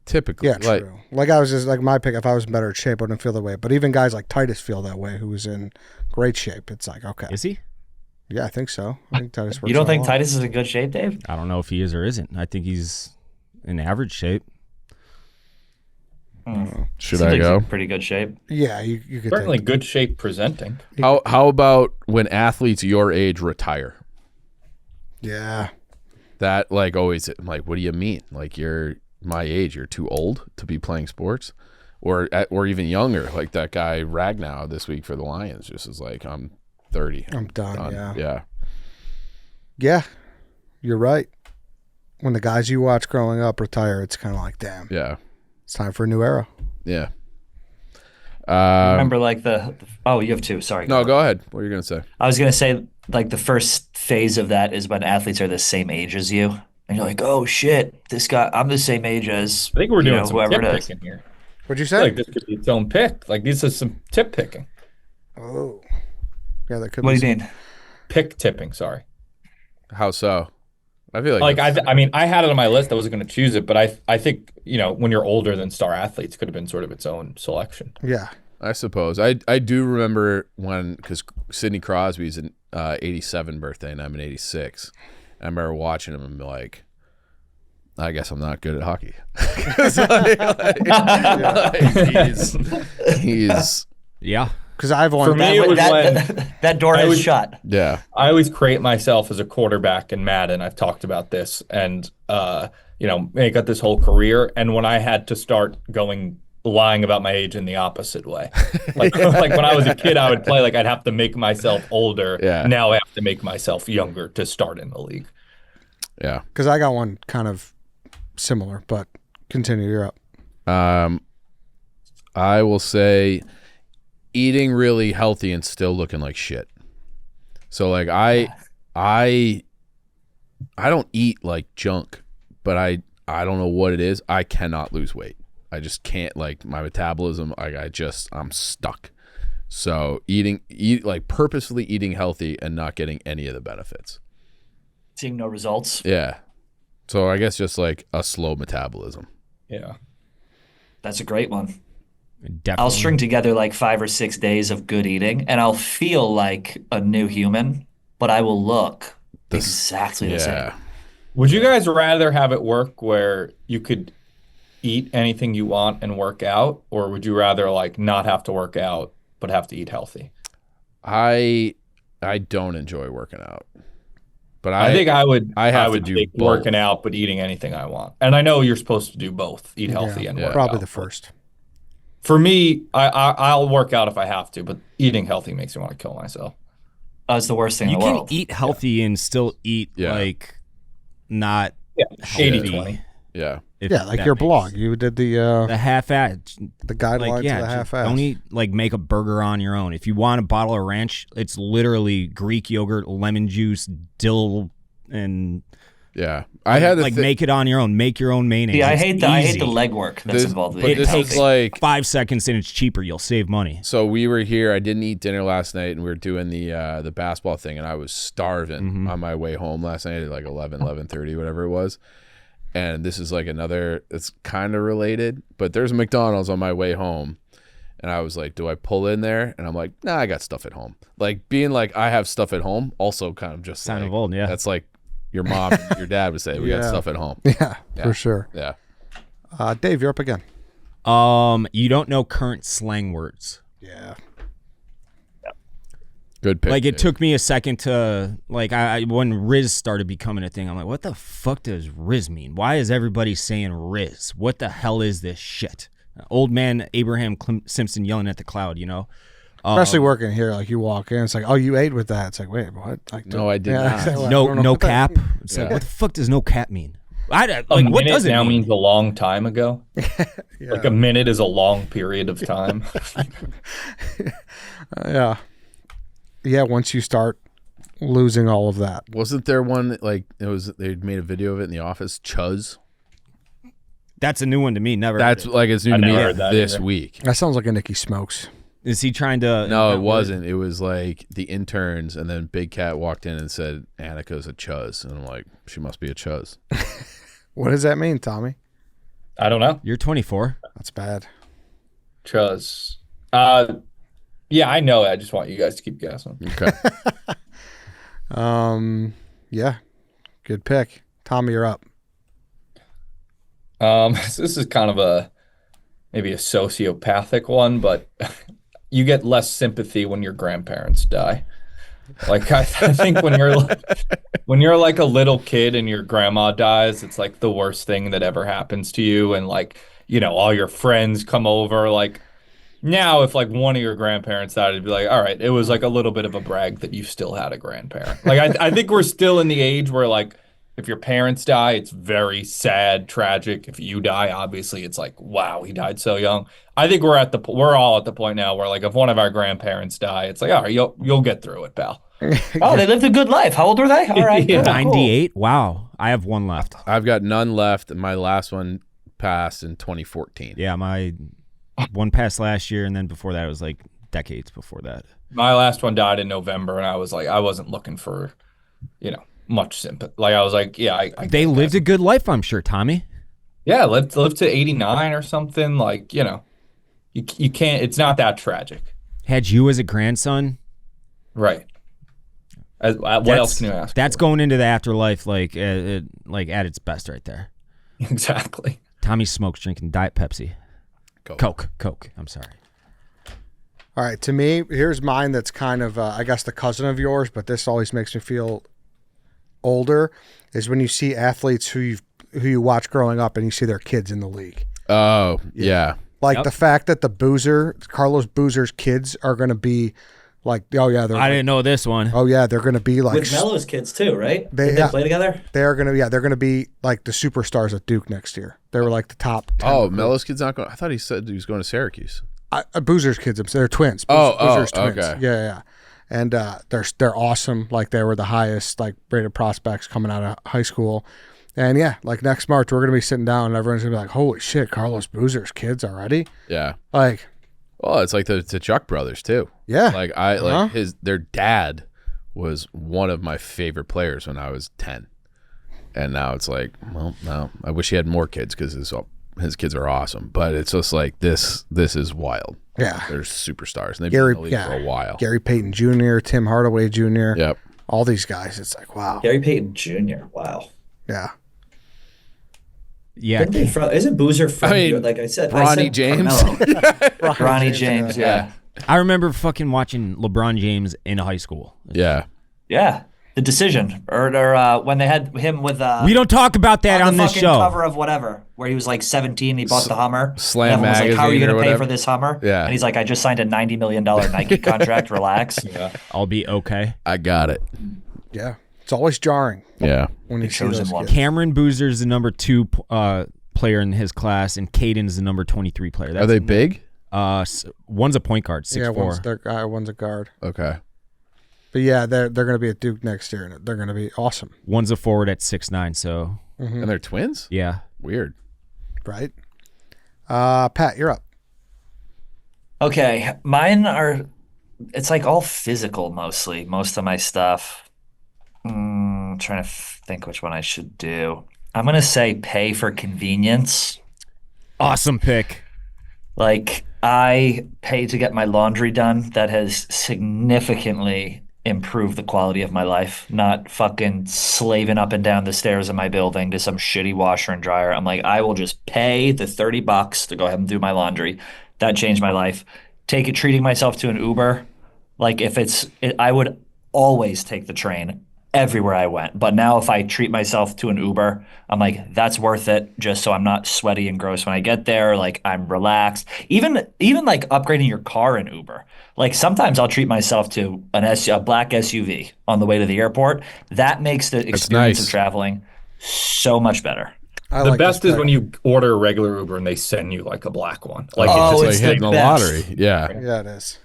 typically, Yeah, like true. Like I was just like my pick. If I was in better shape, I wouldn't feel that way. But even guys like Titus feel that way, who was in great shape. It's like okay, Is he? yeah, I think so. I think Titus. You don't think Titus? Titus is in good shape, Dave? I don't know if he is or isn't. I think he's in average shape. should Seems I like he's go? in pretty good shape. Yeah, you could Certainly take- good shape presenting. How about when athletes your age retire? Yeah, That like always I'm like, what do you mean? Like you're my age, you're too old to be playing sports, or even younger. Like that guy Ragnow this week for the Lions just is like, I'm 30. I'm done. Yeah, yeah. yeah, you're right. When the guys you watch growing up retire, it's kind of like, damn, Yeah. it's time for a new era. Yeah. Remember, like oh, you have 2. Sorry. No, go ahead. What are you gonna say? I was gonna say, like, the first phase of that is when athletes are the same age as you, and you're like, oh shit, this guy, I'm the same age as I think we're you doing know, some whoever tip it is. picking here. What'd you I feel say? like this could be its own pick. Like this is some tip picking. Oh, yeah, that could. What be do you some- mean? Pick tipping, sorry. How so? I feel like I mean, I had it on my list. I wasn't going to choose it, but I think, when you're older than star athletes, could have been sort of its own selection. Yeah, I suppose. I do remember when, because Sidney Crosby's an 87 birthday and I'm an 86. I remember watching him and be like, I guess I'm not good at hockey. 'Cause, he's Yeah. because I've won. For me, it was when that door I has was- shut. yeah. I always create myself as a quarterback in Madden. I've talked about this, and I got this whole career. And when I had to start lying about my age in the opposite way, like when I was a kid, I would play like I'd have to make myself older. Yeah. Now I have to make myself younger to start in the league. Yeah. Because I got one kind of similar, but continue. You're up. I will say eating really healthy and still looking like shit. So like I don't eat like junk, but I don't know what it is. I cannot lose weight. I just can't, like my metabolism, I'm stuck. So purposefully eating healthy and not getting any of the benefits. Seeing no results. Yeah. So I guess just like a slow metabolism. Yeah. That's a great one. Definitely. I'll string together like 5 or 6 days of good eating, and I'll feel like a new human, but I will look exactly the same. Yeah. Would you guys rather have it work where you could eat anything you want and work out, or would you rather like not have to work out but have to eat healthy? I don't enjoy working out. But I think I would. I would do take both. working out, but eating anything I want. And I know you're supposed to do both: eat healthy and work probably out. the first. For me, I'll work out if I have to, but eating healthy makes me want to kill myself. That's the worst thing You in the can world. eat healthy and still eat Yeah. like not Yeah, healthy. 80-20. Yeah. if Yeah, like that your makes- blog. You did the half-ass. guidelines Like, yeah, of the just half-ass. don't eat, like, make a burger on your own. If you want a bottle of ranch, it's literally Greek yogurt, lemon juice, dill, and Yeah. I had like make it on your own. Make your own mayonnaise. Yeah, I It's hate the easy. legwork that's involved with But it. this takes is like 5 seconds and it's cheaper. You'll save money. so we were here. I didn't eat dinner last night, and we were doing the basketball thing, and I was starving on my way home last night at like 11:30, whatever it was. And this is like another. It's kind of related, but there's a McDonald's on my way home, and I was like, "Do I pull in there?" And I'm like, "Nah, I got stuff at home." Like being like I have stuff at home, also kind of just Sign like, of old, yeah. That's like your mom, and your dad would say, "We got Yeah. stuff at home." Yeah, for sure. Yeah. Dave, you're up again. You don't know current slang words. Yeah. Good pick. Like it dude. took me a second to like I when Riz started becoming a thing. I'm like, what the fuck does Riz mean? Why is everybody saying Riz? What the hell is this shit? Old man Abraham Simpson yelling at the cloud. Especially working here, like you walk in, it's like, oh, you ate with that. It's like, wait, what? Like, No, I did not. I don't No know what that- cap. It's like, Yeah. what the fuck does no cap mean? A What minute does it now mean? means a long time ago. Yeah. Like a minute is a long period of time. Yeah. Yeah, once you start losing all of that. Wasn't there one that, like they made a video of it in the office? Chuz. That's a new one to me. Never. That's heard like it's new I to me never heard that this either. week. That sounds like a Nicky Smokes. it. Is he trying to? No, it wasn't. It was like the interns, and then Big Cat walked in and said, "Annika's a chuz," and I'm like, "She must be a chuz." What does that mean, Tommy? I don't know. You're 24. That's bad. Chuz. Yeah, I know it. I just want you guys to keep guessing. Okay. Yeah. Good pick. Tommy, you're up. This is kind of maybe a sociopathic one, but you get less sympathy when your grandparents die. Like I think when you're like a little kid and your grandma dies, it's like the worst thing that ever happens to you, and like all your friends come over. Like now, if like one of your grandparents died, it'd be like, all right, it was like a little bit of a brag that you still had a grandparent. Like I think we're still in the age where like if your parents die, it's very sad, tragic. If you die, obviously, it's like, wow, he died so young. I think we're all at the point now where like if one of our grandparents die, it's like, all right, you'll get through it, pal. Oh, they lived a good life. How old were they? All right, Yeah. cool, cool. 98. Wow. I have one left. I've got none left, and my last one passed in 2014. Yeah, my one passed last year, and then before that, it was like decades before that. My last one died in November, and I was like, I wasn't looking for, much sympathy. Like I was like, yeah, I They lived a good life, I'm sure, Tommy. yeah, lived to 89 or something. Like you can't. It's not that tragic, Had you as a grandson. right? What else can you ask? That's for? going into the afterlife like at its best right there. Exactly. Tommy smokes drinking Diet Pepsi. Coke. I'm sorry. All right, to me, here's mine that's kind of, I guess, the cousin of yours, but this always makes me feel older, is when you see athletes who you watch growing up and you see their kids in the league. Oh, yeah. Like Yep. the fact that Carlos Boozer's kids are going to be like, oh yeah, I didn't know this one. oh yeah, they're going to be like, With Melo's kids too, right? They- Did yeah. they play together? they're going to be like the superstars at Duke next year. They were like the top 10. Oh, Melo's kid's not going. I thought he said he was going to Syracuse. Boozer's kids, they're twins. Oh, Boozer's twins. okay. Yeah. And they're awesome. Like they were the highest like rated prospects coming out of high school. And yeah, like next March we're gonna be sitting down and everyone's gonna be like, holy shit, Carlos Boozer's kids already? Yeah. Like, Well, it's like the Chuck brothers too. yeah. Like their dad was one of my favorite players when I was 10, and now it's like, well, no, I wish he had more kids because his kids are awesome. But it's just like this is wild. Yeah. They're superstars, and they've been in the league for a while. Gary Payton Jr., Tim Hardaway Jr. Yep. All these guys. It's like, wow. Gary Payton Jr. Wow. Yeah. Yeah. Isn't Boozer from? I mean, like I said, Bronny James. Bronny James. Yeah. I remember fucking watching LeBron James in high school. Yeah. Yeah. The Decision, or when they had him with We don't talk about that on the this fucking show. cover of whatever, where he was like 17, he bought the Hummer. Slam and everyone was like, "How are you Magazine going or to pay whatever. for this Hummer?" Yeah. And he's like, "I just signed a $90 million Nike contract. Relax." Yeah. I'll be okay. I got it. Yeah. It's always jarring Yeah. when you see chosen those one. kids. Cameron Boozer's the number 2 player in his class, and Caden's the number 23 player. Are they big? One's a point guard, 6'4". Yeah, one's their guy, one's a guard. Okay. But yeah, they're going to be at Duke next year, and they're going to be awesome, One's a forward at 6'9", so And they're twins? yeah. Weird. right? Pat, you're up. Okay, mine are. It's like all physical mostly. Most of my stuff. Trying to think which one I should do. I'm gonna say pay for convenience. Awesome pick. Like I pay to get my laundry done. That has significantly improved the quality of my life. Not fucking slaving up and down the stairs of my building to some shitty washer and dryer. I'm like, I will just pay the $30 to go ahead and do my laundry. That changed my life. Treating myself to an Uber Like I would always take the train everywhere I went. But now if I treat myself to an Uber, I'm like, that's worth it just so I'm not sweaty and gross when I get there. Like I'm relaxed. Even like upgrading your car in Uber. Like sometimes I'll treat myself to a black SUV on the way to the airport. That makes the experience nice. of traveling so much better. I The like best this is pick. when you order a regular Uber and they send you like a black one. Like Oh, it's It's just like it's like hitting the best. lottery. Yeah. Yeah, it is.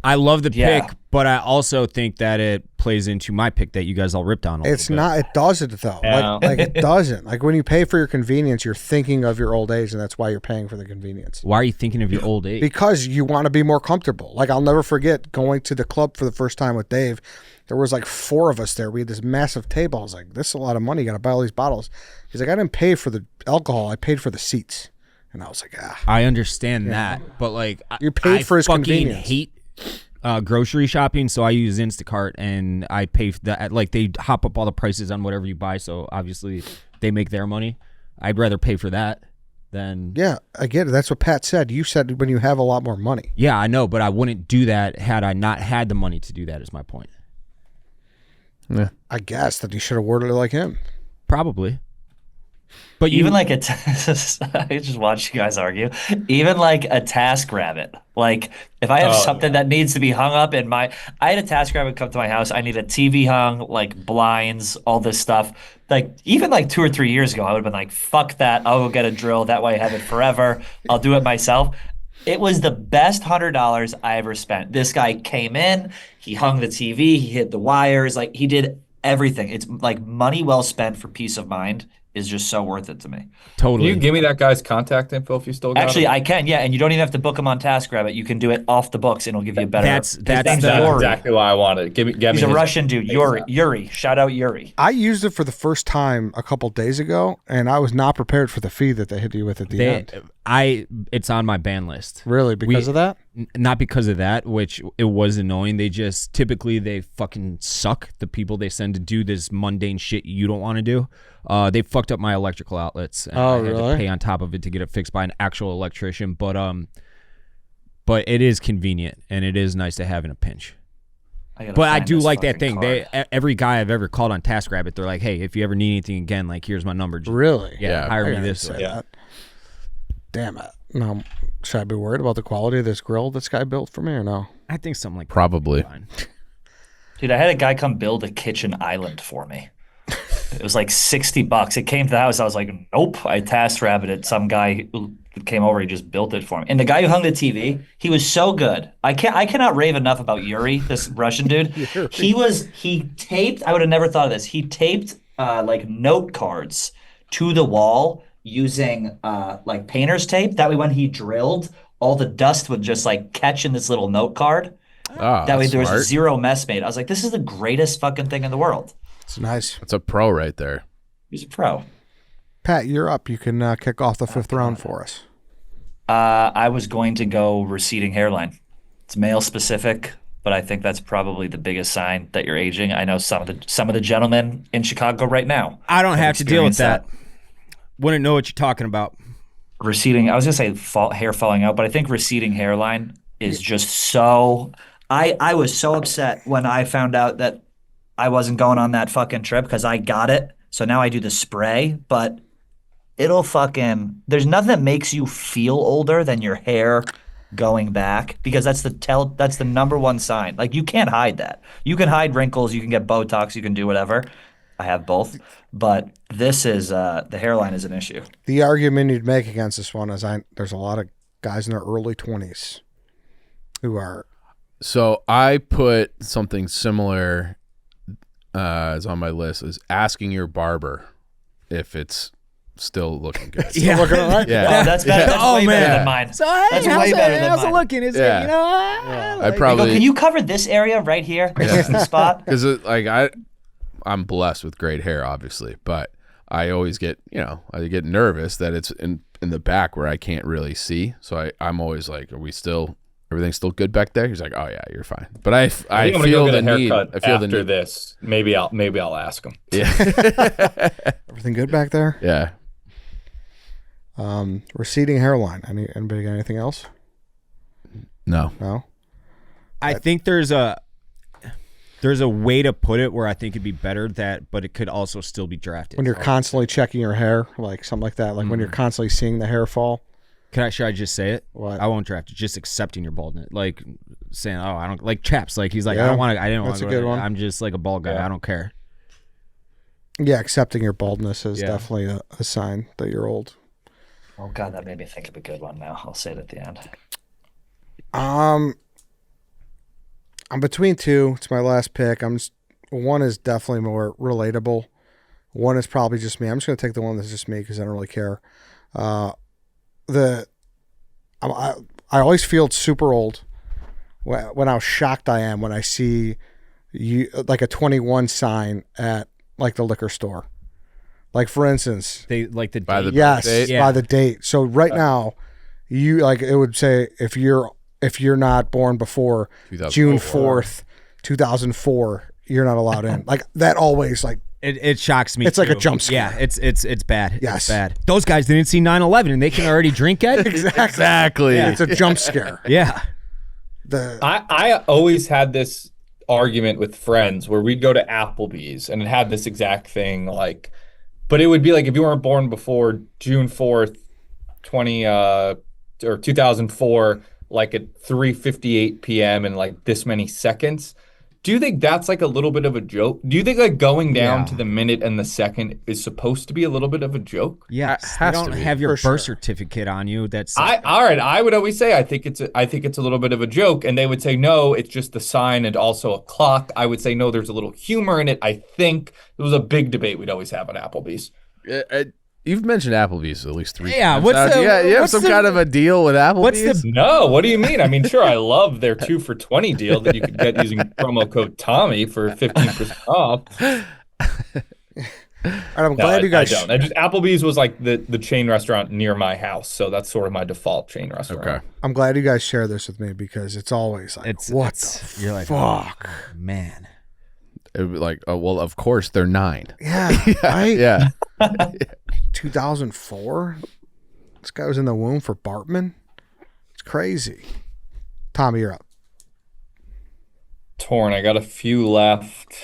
I love the Yeah. pick, but I also think that it plays into my pick that you guys all ripped on. It's not. It doesn't though. Yeah. Like it doesn't. Like when you pay for your convenience, you're thinking of your old age, and that's why you're paying for the convenience. Why are you thinking of your old age? Because you want to be more comfortable. Like I'll never forget going to the club for the first time with Dave. There was like 4 of us there. We had this massive table. I was like, "This is a lot of money. You got to buy all these bottles." He's like, "I didn't pay for the alcohol. I paid for the seats." And I was like, "Ah." I understand that, but like You paid I for his fucking convenience. hate grocery shopping, so I use Instacart and I pay for that. Like they hop up all the prices on whatever you buy, so obviously they make their money. I'd rather pay for that than Yeah, I get it. That's what Pat said. You said when you have a lot more money. yeah, I know, but I wouldn't do that had I not had the money to do that. Is my point. I guess that you should have worded it like him. Probably, but you Even like I just watch you guys argue. Even like a TaskRabbit. Like if I have something that needs to be hung up in I had a TaskRabbit come to my house. I need a TV hung, like blinds, all this stuff. Like even like 2 or 3 years ago, I would have been like, "Fuck that! I'll go get a drill. That way I have it forever. I'll do it myself." It was the best $100 I ever spent. This guy came in, he hung the TV, he hit the wires, like he did everything. It's like money well spent for peace of mind is just so worth it to me. Can totally. you give me that guy's contact info if you still got Actually, it? I can, yeah, and you don't even have to book him on TaskRabbit. You can do it off the books, and it'll give you a better. That's His the- name's That's Youre. exactly why I wanted it. Get me He's a his- Russian dude, Youre. Shout out Youre. I used it for the first time a couple days ago, and I was not prepared for the fee that they hit you with at the end. It's on my ban list. Really, because of that? Not because of that, which it was annoying. They just typically they fucking suck. The people they send to do this mundane shit you don't want to do. They fucked up my electrical outlets. And I had really? to pay on top of it to get it fixed by an actual electrician. But it is convenient and it is nice to have in a pinch. But I do like that thing. Every guy I've ever called on TaskRabbit, they're like, "Hey, if you ever need anything again, like here's my number. Just, Really? yeah, hire I me gotta this say way." that. Damn it. No, should I be worried about the quality of this grill this guy built for me or no? I think something like Probably. fine. Dude, I had a guy come build a kitchen island for me. It was like $60. It came to the house. I was like, nope. I TaskRabbited some guy who came over. He just built it for me. And the guy who hung the TV, he was so good. I cannot rave enough about Youre, this Russian dude. He taped. I would have never thought of this. He taped like note cards to the wall using like painter's tape. That way, when he drilled, all the dust would just like catch in this little note card. Ah, That way, that's there was smart. zero mess made. I was like, this is the greatest fucking thing in the world. It's nice. That's a pro right there. He's a pro. Pat, you're up. You can kick off the 5th round for us. I was going to go receding hairline. It's male specific, but I think that's probably the biggest sign that you're aging. I know some of the gentlemen in Chicago right now. I don't have to deal with experienced that. Wouldn't know what you're talking about. Receding. I was gonna say hair falling out, but I think receding hairline is just so. I was so upset when I found out that I wasn't going on that fucking trip because I got it. So now I do the spray, but it'll fucking. There's nothing that makes you feel older than your hair going back because that's the number one sign. Like you can't hide that. You can hide wrinkles, you can get Botox, you can do whatever. I have both, but this is the hairline is an issue. The argument you'd make against this one is there's a lot of guys in their early 20s who are. So I put something similar as on my list is asking your barber if it's still looking good. Yeah. Looking all right? Yeah. Oh, that's better. That's Oh, way better man. than mine. So hey, That's how's way it, better than how's it mine. looking? Is Yeah. it, you know? I They go, probably can you cover this area right here? This is the spot. because I'm blessed with great hair, obviously, but I always get I get nervous that it's in the back where I can't really see. So I'm always like, everything's still good back there? He's like, oh yeah, you're fine. But I think I'm gonna feel go the get a need. haircut I feel the after need. this. Maybe I'll ask him. Yeah, Everything good back there? yeah. Receding hairline. Anybody got anything else? No. No? I think there's a way to put it where I think it'd be better but it could also still be drafted. When you're constantly checking your hair, like something like that, like when you're constantly seeing the hair fall. Should I just say it? What? I won't draft it. Just accepting your baldness, like saying, "Oh, I don't like Chaps." Like he's like, Yeah, "I don't want to. I didn't want that's to a go. good one. I'm just like a bald guy. I don't care." Yeah, accepting your baldness is Yeah. definitely a sign that you're old. Oh God, that made me think of a good one. Now I'll say it at the end. I'm between two. It's my last pick. One is definitely more relatable. One is probably just me. I'm just going to take the one that's just me because I don't really care. I always feel super old when how shocked I am when I see you like a 21 sign at like the liquor store. Like for instance, They like the By date. the yes, date? Yeah. by the date. So right now, you like it would say if you're not born before 2004. June 4th, 2004, you're not allowed in. Like that always like It shocks me. It's like a too. jump scare. Yeah, it's bad. Yes. It's bad. Those guys didn't see 9/11 and they can already drink it. Exactly. Yeah. it's a jump scare. Yeah. I always had this argument with friends where we'd go to Applebee's and it had this exact thing, like, but it would be like if you weren't born before June 4th, 2004, like at 3:58 p.m. and like this many seconds. Do you think that's like a little bit of a joke? Do you think like going down Yeah. to the minute and the second is supposed to be a little bit of a joke? Yeah. It has They to don't be, have your for birth sure. certificate on you. That's All right. I would always say I think it's a little bit of a joke, and they would say no, it's just the sign and also a clock. I would say no, there's a little humor in it. I think it was a big debate we'd always have at Applebee's. You've mentioned Applebee's at least 3 Yeah, times. what's now. the- you have what's some the- kind of a deal with Applebee's? what's the- No, what do you mean? I mean, sure, I love their 2 for $20 deal that you could get using promo code Tommy for 15% off. And I'm No, glad you guys. I don't. Applebee's was like the chain restaurant near my house, so that's sort of my default chain restaurant. Okay. I'm glad you guys share this with me because it's always like, what the you're like, fuck? oh, man. It would be like, oh, well, of course they're 9. Yeah, right. Yeah. 2004. This guy was in the womb for Bartman. It's crazy. Tommy, you're up. Torn. I got a few left.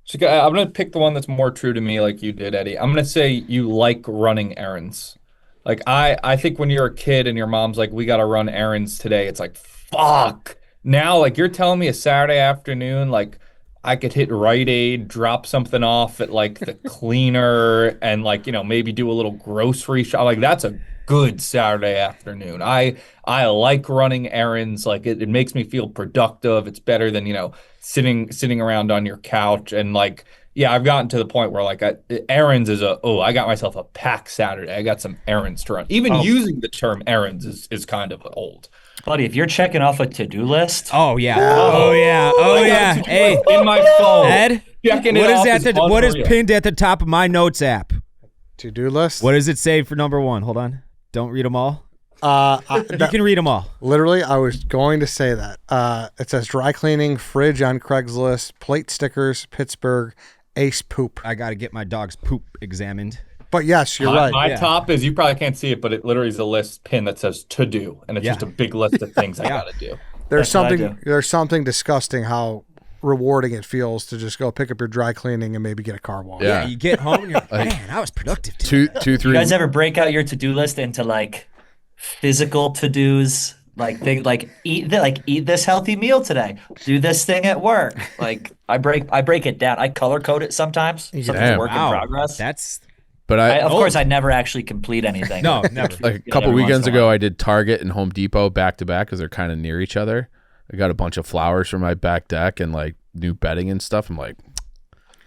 So I'm going to pick the one that's more true to me like you did, Eddie. I'm going to say you like running errands. Like I think when you're a kid and your mom's like, we got to run errands today, it's like, fuck. Now, like you're telling me a Saturday afternoon, like I could hit Rite Aid, drop something off at like the cleaner and like, maybe do a little grocery shop. Like that's a good Saturday afternoon. I like running errands. Like it makes me feel productive. It's better than, sitting around on your couch. And like, yeah, I've gotten to the point where like errands is I got myself a packed Saturday. I got some errands to run. Even using the term errands is kind of old. Buddy, if you're checking off a to-do list, Oh yeah. Oh yeah. Oh yeah. Hey, In my phone. Ed. Checking it What is off that? is What is unreal. pinned at the top of my notes app? To-do list. What does it say for number 1? Hold on. Don't read them all. You You can read them all. Literally, I was going to say that. It says dry cleaning, fridge on Craigslist, plate stickers, Pittsburgh, ace poop. I got to get my dog's poop examined. But yes, you're My, right. my Yeah. top is, you probably can't see it, but it literally is a list pin that says to do, and it's Yeah. just a big list of things I gotta do. There's That's what I something. do. There's something disgusting how rewarding it feels to just go pick up your dry cleaning and maybe get a car wash. Yeah. You get home and you're like, man, I was productive today. 2, 3. you guys ever break out your to-do list into like physical to-dos? Like eat this healthy meal today. Do this thing at work. Like I break it down. I color code it sometimes. Something's Damn. work in Wow. progress. That's But Of course, I never actually complete anything. no, never. like a Yeah, couple every once weekends in a ago, while. I did Target and Home Depot back to back because they're kind of near each other. I got a bunch of flowers for my back deck and like new bedding and stuff. I'm like,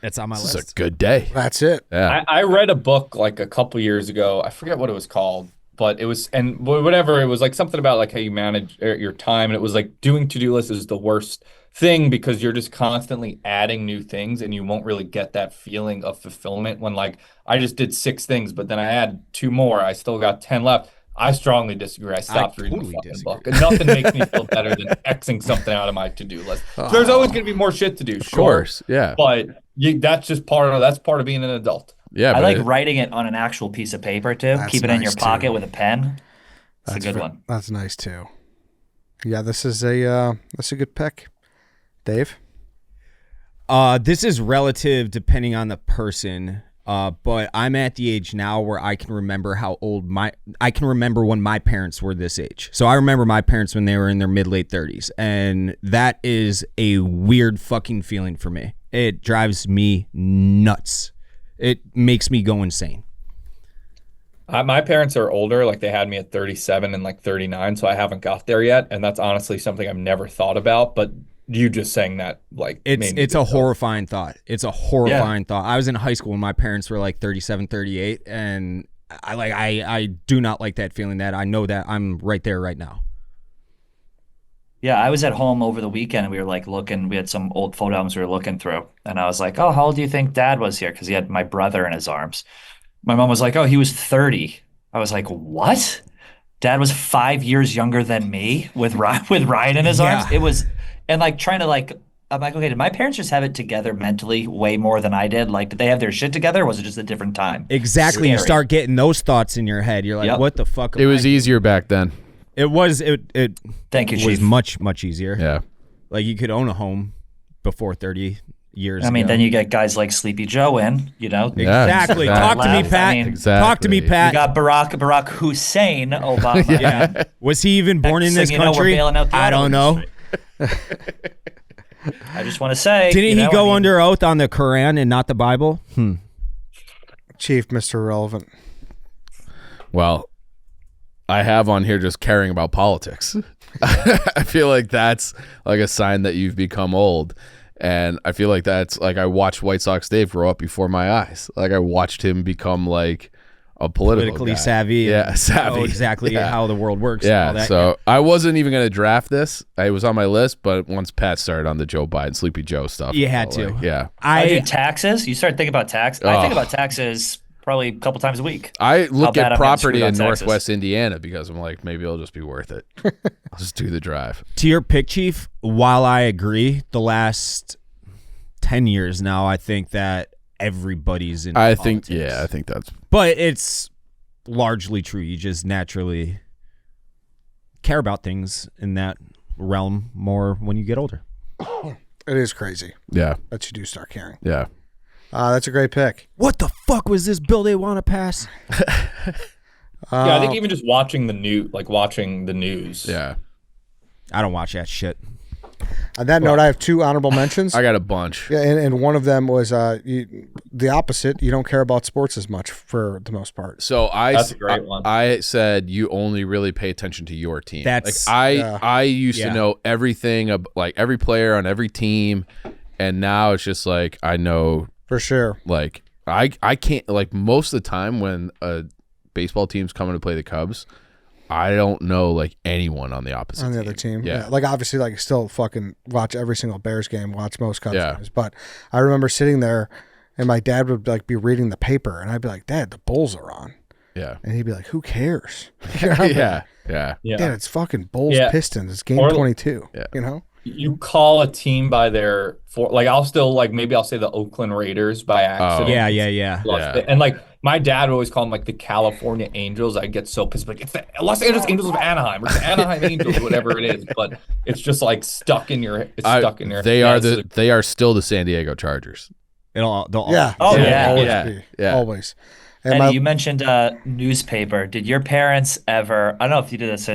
That's on my this is list. a good day. That's it. Yeah. I read a book like a couple years ago. I forget what it was called, but it was, and whatever, it was like something about like how you manage your time. And it was like doing to-do lists is the worst thing because you're just constantly adding new things and you won't really get that feeling of fulfillment when like I just did 6 things, but then I had 2 more. I still got 10 left. I strongly disagree. I stopped reading totally the fucking disagree. book. And nothing makes me feel better than Xing something out of my to-do list. So there's always going to be more shit to do, Of sure. course. Yeah. But that's just part of being an adult. Yeah. I but like it- writing it on an actual piece of paper too. That's Keep it in your nice, too. pocket with a pen. It's That's a good ve- one. That's nice too. Yeah, this is a good pick. Dave? This is relative depending on the person. But I'm at the age now where I can remember I can remember when my parents were this age. So I remember my parents when they were in their mid-late 30s. And that is a weird fucking feeling for me. It drives me nuts. It makes me go insane. My parents are older, like they had me at 37 and like 39, so I haven't got there yet. And that's honestly something I've never thought about. But you just saying that, like, it's a horrifying thought. It's a horrifying thought. I was in high school when my parents were like 37, 38, and I do not like that feeling that I know that I'm right there right now. Yeah, I was at home over the weekend and we were like looking, we had some old photo albums we were looking through. And I was like, oh, how old do you think Dad was here? Because he had my brother in his arms. My mom was like, oh, he was 30. I was like, what? Dad was 5 years younger than me with Ryan in his arms. It was, and like trying to like, I'm like, okay, did my parents just have it together mentally way more than I did? Like, did they have their shit together or was it just a different time? Exactly. You start getting those thoughts in your head. You're like, what the fuck? It was easier back then. It was Thank you, was Chief. much easier. Yeah. Like you could own a home before 30 years I mean, ago. then you get guys like Sleepy Joe in, you know? Yeah, Exactly. Talk to me, Pat. I mean, Talk to me, exactly. Pat. You got Barack Hussein Obama. Yeah. Was he even born in Next this thing you know, we're country? bailing out the I auto don't know. industry. I just want to say. Didn't he go I mean, under oath on the Quran and not the Bible? Chief, Mr. Irrelevant. Well, I have on here just caring about politics. I feel like that's like a sign that you've become old. And I feel like that's like I watched White Sox Dave grow up before my eyes. Like I watched him become like a politically savvy. Yeah, savvy. Know exactly how the world works. Yeah, and all that. so I wasn't even going to draft this. It was on my list, but once Pat started on the Joe Biden, Sleepy Joe stuff. You had to. Like, yeah. I do taxes. You start thinking about tax. I think Oh. about taxes probably a couple times a week. I look bad at I'm property getting in screwed on taxes. Northwest Indiana because I'm like, maybe it'll just be worth it. I'll just do the drive. To your pick, Chief, while I agree, the last 10 years now, I think that everybody's in I politics. think that's. But it's largely true. You just naturally care about things in that realm more when you get older. It is crazy Yeah. that you do start caring. Yeah. That's a great pick. What the fuck was this bill they want to pass? Yeah, I think even just watching the news. Yeah. I don't watch that shit. On that note, I have two honorable mentions. I got a bunch. Yeah, and one of them was the opposite. You don't care about sports as much for the most part. So That's a great one. I said you only really pay attention to your team. That's- I used to Yeah. know everything like every player on every team, and now it's just like I know For sure. like I can't like most of the time when a baseball team's coming to play the Cubs, I don't know like anyone on the opposite On the other team. Yeah. Like obviously like still fucking watch every single Bears game, watch most Cubs Yeah. games. But I remember sitting there and my dad would like be reading the paper and I'd be like, Dad, the Bulls are on. Yeah. And he'd be like, who cares? You know? Yeah. Yeah. Yeah. Dad, it's fucking Bulls Yeah. Pistons. It's game Or- 22. Yeah. You know? You call a team by their I'll still like maybe I'll say the Oakland Raiders by accident. Yeah. And like my dad would always call them like the California Angels. I get so pissed, like it's the Los Angeles Angels of Anaheim or the Anaheim Angels, whatever it is. But it's just like stuck in your. It's stuck in your. They are they are still the San Diego Chargers. They'll Yeah. Oh, It'll yeah. Always Yeah. be. Yeah. Always. And Eddie, my, you mentioned newspaper. Did your parents ever, I don't know if you did this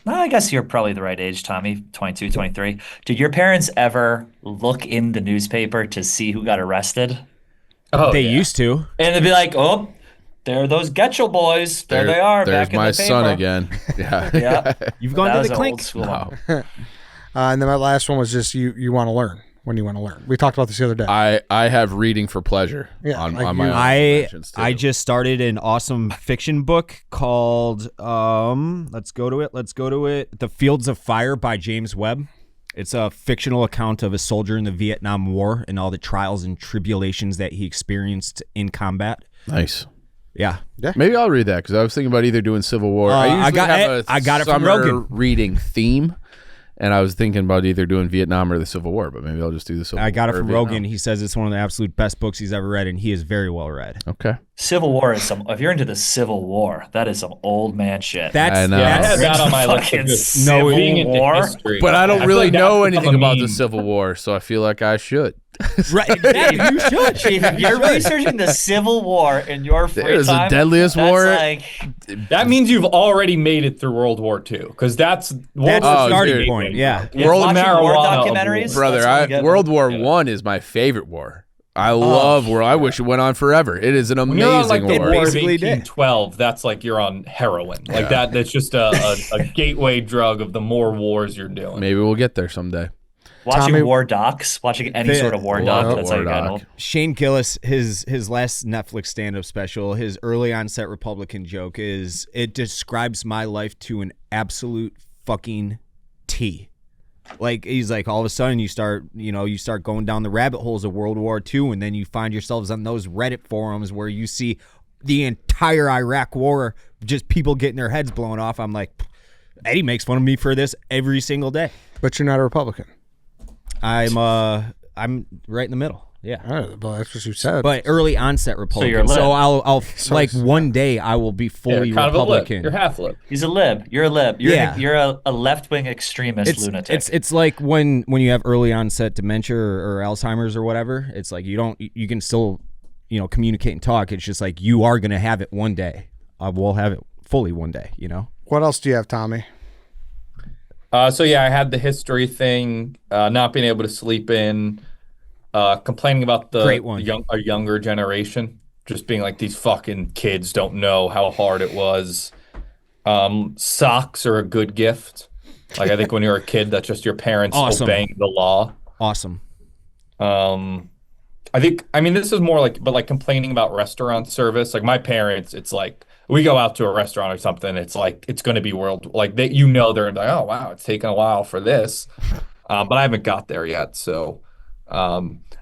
I guess you're probably the right age, Tommy, 22, 23. Did your parents ever look in the newspaper to see who got arrested? Oh, They yeah. used to. And they'd be like, oh, there are those Getchell boys. There they are There's back in my the paper. son again. Yeah. Yeah. You've gone That to was the an clink. old school No. one. and then my last one was just you want to learn when you want to learn. We talked about this the other day. I have reading for pleasure Yeah, on, like on my you- honorable mentions, too. I just started an awesome fiction book called let's go to it. The Fields of Fire by James Webb. It's a fictional account of a soldier in the Vietnam War and all the trials and tribulations that he experienced in combat. Nice. Yeah. Maybe I'll read that because I was thinking about either doing Civil War. I usually have I got it from summer Rogan. reading theme, and I was thinking about either doing Vietnam or the Civil War, but maybe I'll just do the Civil War. I got it or from Vietnam. Rogan. He says it's one of the absolute best books he's ever read, and he is very well read. Okay. Civil War is some. If you're into the Civil War, that is some old man shit. That's I know. Yeah, I that's had that on my list. Fucking Of just Civil being into War? history. But I don't feel really like that's know become anything a about the meme. Civil War, so I feel like I should. right. Exactly. You should. Chief, if you're researching the Civil War in your free There's the time, deadliest that's war. like That means you've already made it through World War II, because that's That's War the Oh, starting dude. point. Yeah. World watching war marijuana documentaries. Brother, that's what we get. World War Yeah. One is my favorite war. I love war. I wish it went on forever. It is an When you're on like amazing the war. War of Basically did. 1812, that's like you're on heroin. Like that's just a gateway drug of the more wars you're doing. Maybe we'll get there someday. Watching Tommy- war docs, watching any sort of war doc. That's how you War get doc. old. Shane Gillis, his last Netflix stand-up special, his early onset Republican joke is it describes my life to an absolute fucking T. Like he's like all of a sudden you start going down the rabbit holes of World War II, and then you find yourselves on those Reddit forums where you see the entire Iraq War, just people getting their heads blown off. I'm like, Eddie makes fun of me for this every single day. But you're not a Republican. I'm right in the middle. Yeah. Well, that's what you said. But early onset Republican. you're a lib. So I'll like one day I will be Yeah, fully kind of a lib. Republican. You're half lib. He's a lib. You're a lib. You're Yeah. you're a left wing extremist lunatic. It's like when you have early onset dementia or Alzheimer's or whatever. It's like you can still communicate and talk. It's just like you are gonna have it one day. We'll have it fully one day. what else do you have, Tommy? So yeah, I had the history thing, not being able to sleep in, complaining about Great one. a younger generation, just being like these fucking kids don't know how hard it was. Socks are a good gift. Like I think when you're a kid, that's just your parents Awesome. obeying the law. Awesome. I mean, this is more like, but like complaining about restaurant service. Like my parents, it's like we go out to a restaurant or something. It's like it's going to be like they, they're like, oh wow, it's taken a while for this, but I haven't got there yet. So,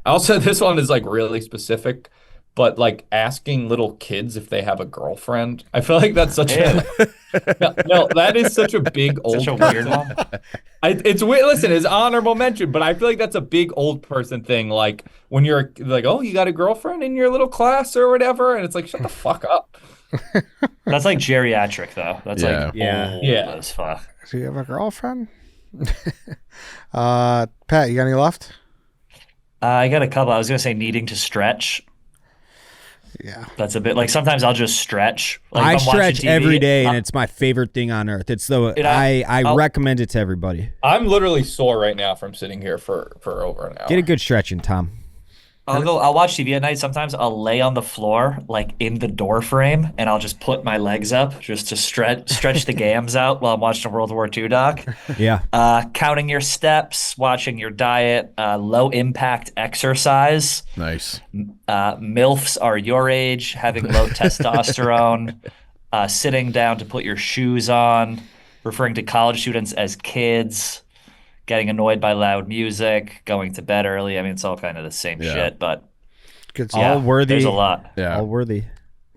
also this one is like really specific, but like asking little kids if they have a girlfriend. I feel like that's such a no, that is such a big old such a weird one. It's weird. Listen, it's honorable mention, but I feel like that's a big old person thing. Like when you're like, oh, you got a girlfriend in your little class or whatever, and it's like, shut the fuck up. That's like geriatric though. That's Yeah. like Yeah. old Yeah. as fuck. Do you have a girlfriend? Pat, you got any left? I got a couple. I was gonna say needing to stretch. Yeah. That's a bit like sometimes I'll just stretch. Like I if I'm watching stretch TV, every day, and it's my favorite thing on earth. It's I I'll- recommend it to everybody. I'm literally sore right now from sitting here for over an hour. Get a good stretching, Tom. I'll watch TV at night. Sometimes I'll lay on the floor, like in the door frame, and I'll just put my legs up just to stretch the gams out while I'm watching a World War II doc. Yeah. Counting your steps, watching your diet, low impact exercise. Nice. MILFs are your age, having low testosterone, sitting down to put your shoes on, referring to college students as kids, getting annoyed by loud music, going to bed early. I mean, it's all kind of the same Yeah. shit, but Good stuff. yeah, All worthy. there's a lot. Yeah. All worthy.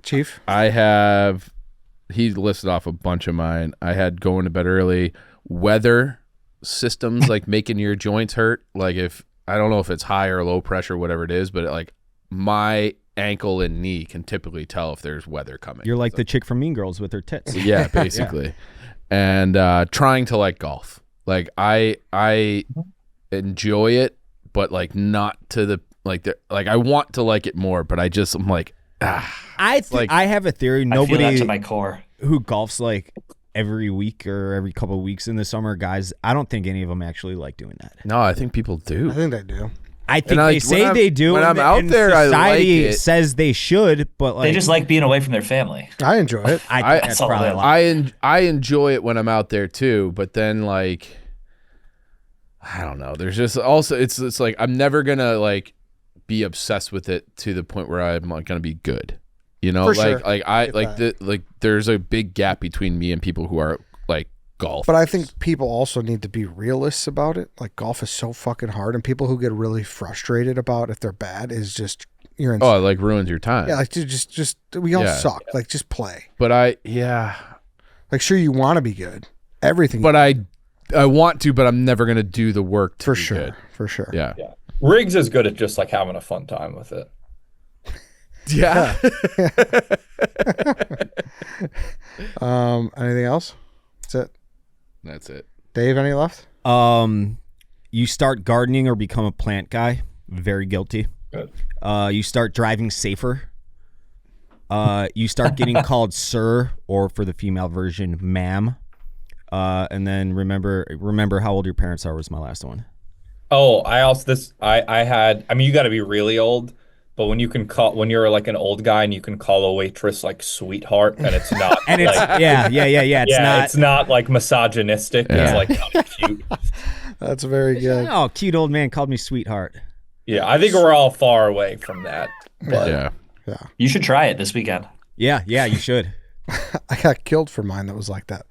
Chief? He listed off a bunch of mine. I had going to bed early, weather systems like making your joints hurt. Like if I don't know if it's high or low pressure, whatever it is, but like my ankle and knee can typically tell if there's weather coming. You're like the chick from Mean Girls with her tits. Yeah, basically. And trying to like golf. Like I enjoy it, but like not to the like I want to like it more, but I'm like I have a theory. I feel that Nobody to my core. who golfs like every week or every couple of weeks in the summer, guys, I don't think any of them actually like doing that. no, I think people do. I think they do. I think And, like, they say when they I'm- do. when and I'm out and there, I like society it. says they should, but like They just like being away from their family. I enjoy it. I I- think that's all probably they a like. lot. I enjoy it when I'm out there too, but then like I don't know. There's just also it's like I'm never gonna like be obsessed with it to the point where I'm like gonna be good. You know, For like sure. like I Get like that. there's a big gap between me and people who are like golf. But I think people also need to be realists about it. Like golf is so fucking hard, and people who get really frustrated about if they're bad is just you're in. Oh, it like ruins your time. Yeah, like dude, just we all Yeah. suck. Like just play. But Like sure you want to be good. Everything. but I want to, but I'm never gonna do the work to for be sure. good. For sure. Yeah. Yeah. Riggs is good at just like having a fun time with it. Yeah. Anything else? That's it. That's it. Dave, any left? You start gardening or become a plant guy. Very guilty. Good. You start driving safer. You start getting called sir, or for the female version, ma'am. And then remember how old your parents are was my last one. Oh, I mean, you got to be really old, but when you're like an old guy and you can call a waitress like sweetheart, and it's not And it's like, it's not not like misogynistic. Yeah. It's like kind of cute. That's very good. Oh, cute old man called me sweetheart. Yeah, I think we're all far away from that. But Yeah. You should try it this weekend. Yeah, you should. I got killed for mine that was like that.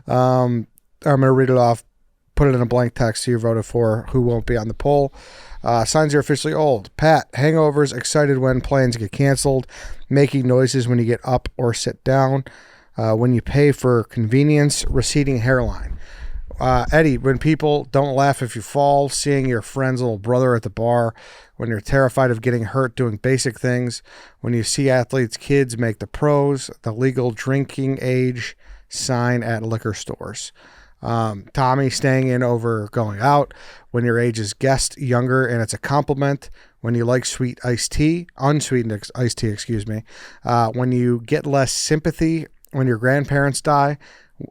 I'm going to read it off, put it in a blank text who you voted for, who won't be on the poll. Signs you're officially old. Pat, hangovers, excited when plans get canceled, making noises when you get up or sit down, when you pay for convenience, receding hairline. Eddie, when people don't laugh if you fall, seeing your friend's little brother at the bar, when you're terrified of getting hurt doing basic things, when you see athletes' kids make the pros, the legal drinking age sign at liquor stores. Tommy, staying in over going out, when your age is guessed younger and it's a compliment, when you like sweet iced tea, unsweetened iced tea, excuse me, when you get less sympathy when your grandparents die,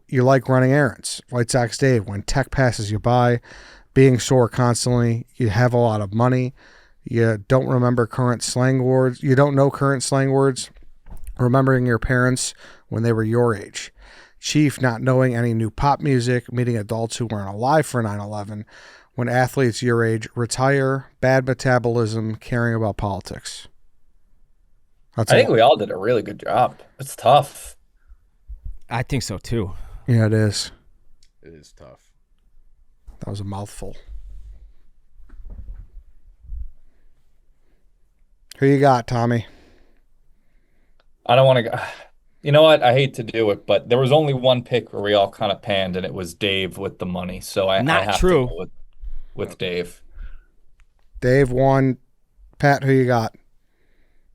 you like running errands. White Sox Dave, when tech passes you by, being sore constantly, you have a lot of money, you don't remember current slang words, you don't know current slang words, remembering your parents when they were your age. Chief, not knowing any new pop music, meeting adults who weren't alive for 9/11, when athletes your age retire, bad metabolism, caring about politics. I think we all did a really good job. It's tough. I think so too. Yeah, it is. It is tough. That was a mouthful. Who you got, Tommy? I don't want to go. You know what? I hate to do it, but there was only one pick where we all kind of panned, and it was Dave with the money. So I have true. to go with Dave. Dave won. Pat, who you got?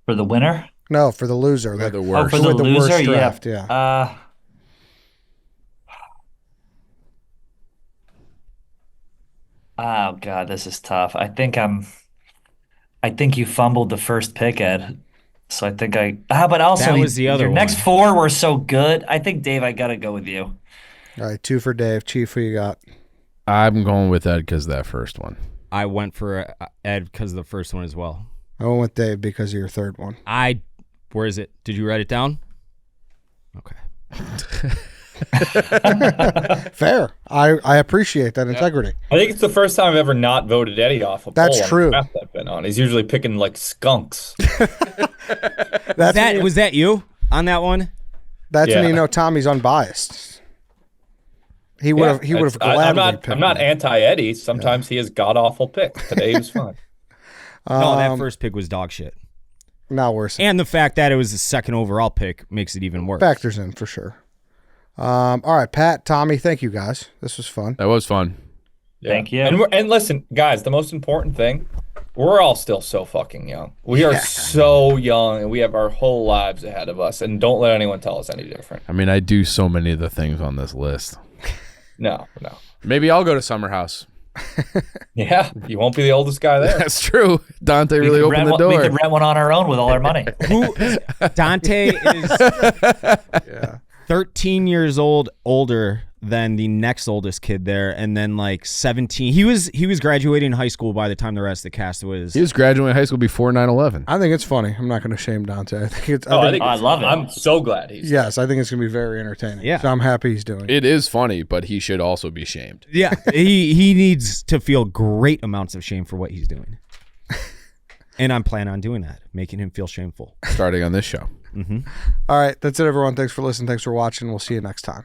For the winner? No, for the loser. Yeah, the Oh, worst. for the With the loser? worst draft, yeah. Oh God, this is tough. I think you fumbled the first pick, Ed. So I think but also That was the other your one. next four were so good. I think Dave, I gotta go with you. All right, 2 for Dave. Chief, who you got? I'm going with Ed because of that first one. I went for Ed because of the first one as well. I went with Dave because of your third one. Where is it? Did you write it down? Okay. Fair. I appreciate that integrity. I think it's the first time I've ever not voted Eddie off a That's poll on true. the draft I've been on. He's usually picking like skunks. That's Was that you on that one? when Yeah. you know Tommy's unbiased. He would have gladly picked I'm not me. anti-Eddie. Sometimes he has god-awful picks. Today he was fine. No, that first pick was dog shit. Now worse. And the fact that it was the second overall pick makes it even worse. Factors in for sure. All right, Pat, Tommy, thank you guys. This was fun. That was fun. Yeah. Thank you. And listen, guys, the most important thing, we're all still so fucking young. We are so young, and we have our whole lives ahead of us. And don't let anyone tell us any different. I mean, I do so many of the things on this list. No. Maybe I'll go to Summer House. Yeah, you won't be the oldest guy there. That's true. Dante We really could opened the We door. could rent one on our own with all our money. Dante is 13 years older than the next oldest kid there, and then like 17. He was graduating high school by the time the rest of the cast was. He was graduating high school before 9/11. I think it's funny. I'm not going to shame Dante. I think it's. I love it. I'm so glad he's. Yes, I think it's going to be very entertaining. Yeah. So I'm happy he's doing it. It is funny, but he should also be shamed. Yeah, he needs to feel great amounts of shame for what he's doing. And I'm planning on doing that, making him feel shameful. Starting on this show. All right, that's it, everyone. Thanks for listening. Thanks for watching. We'll see you next time.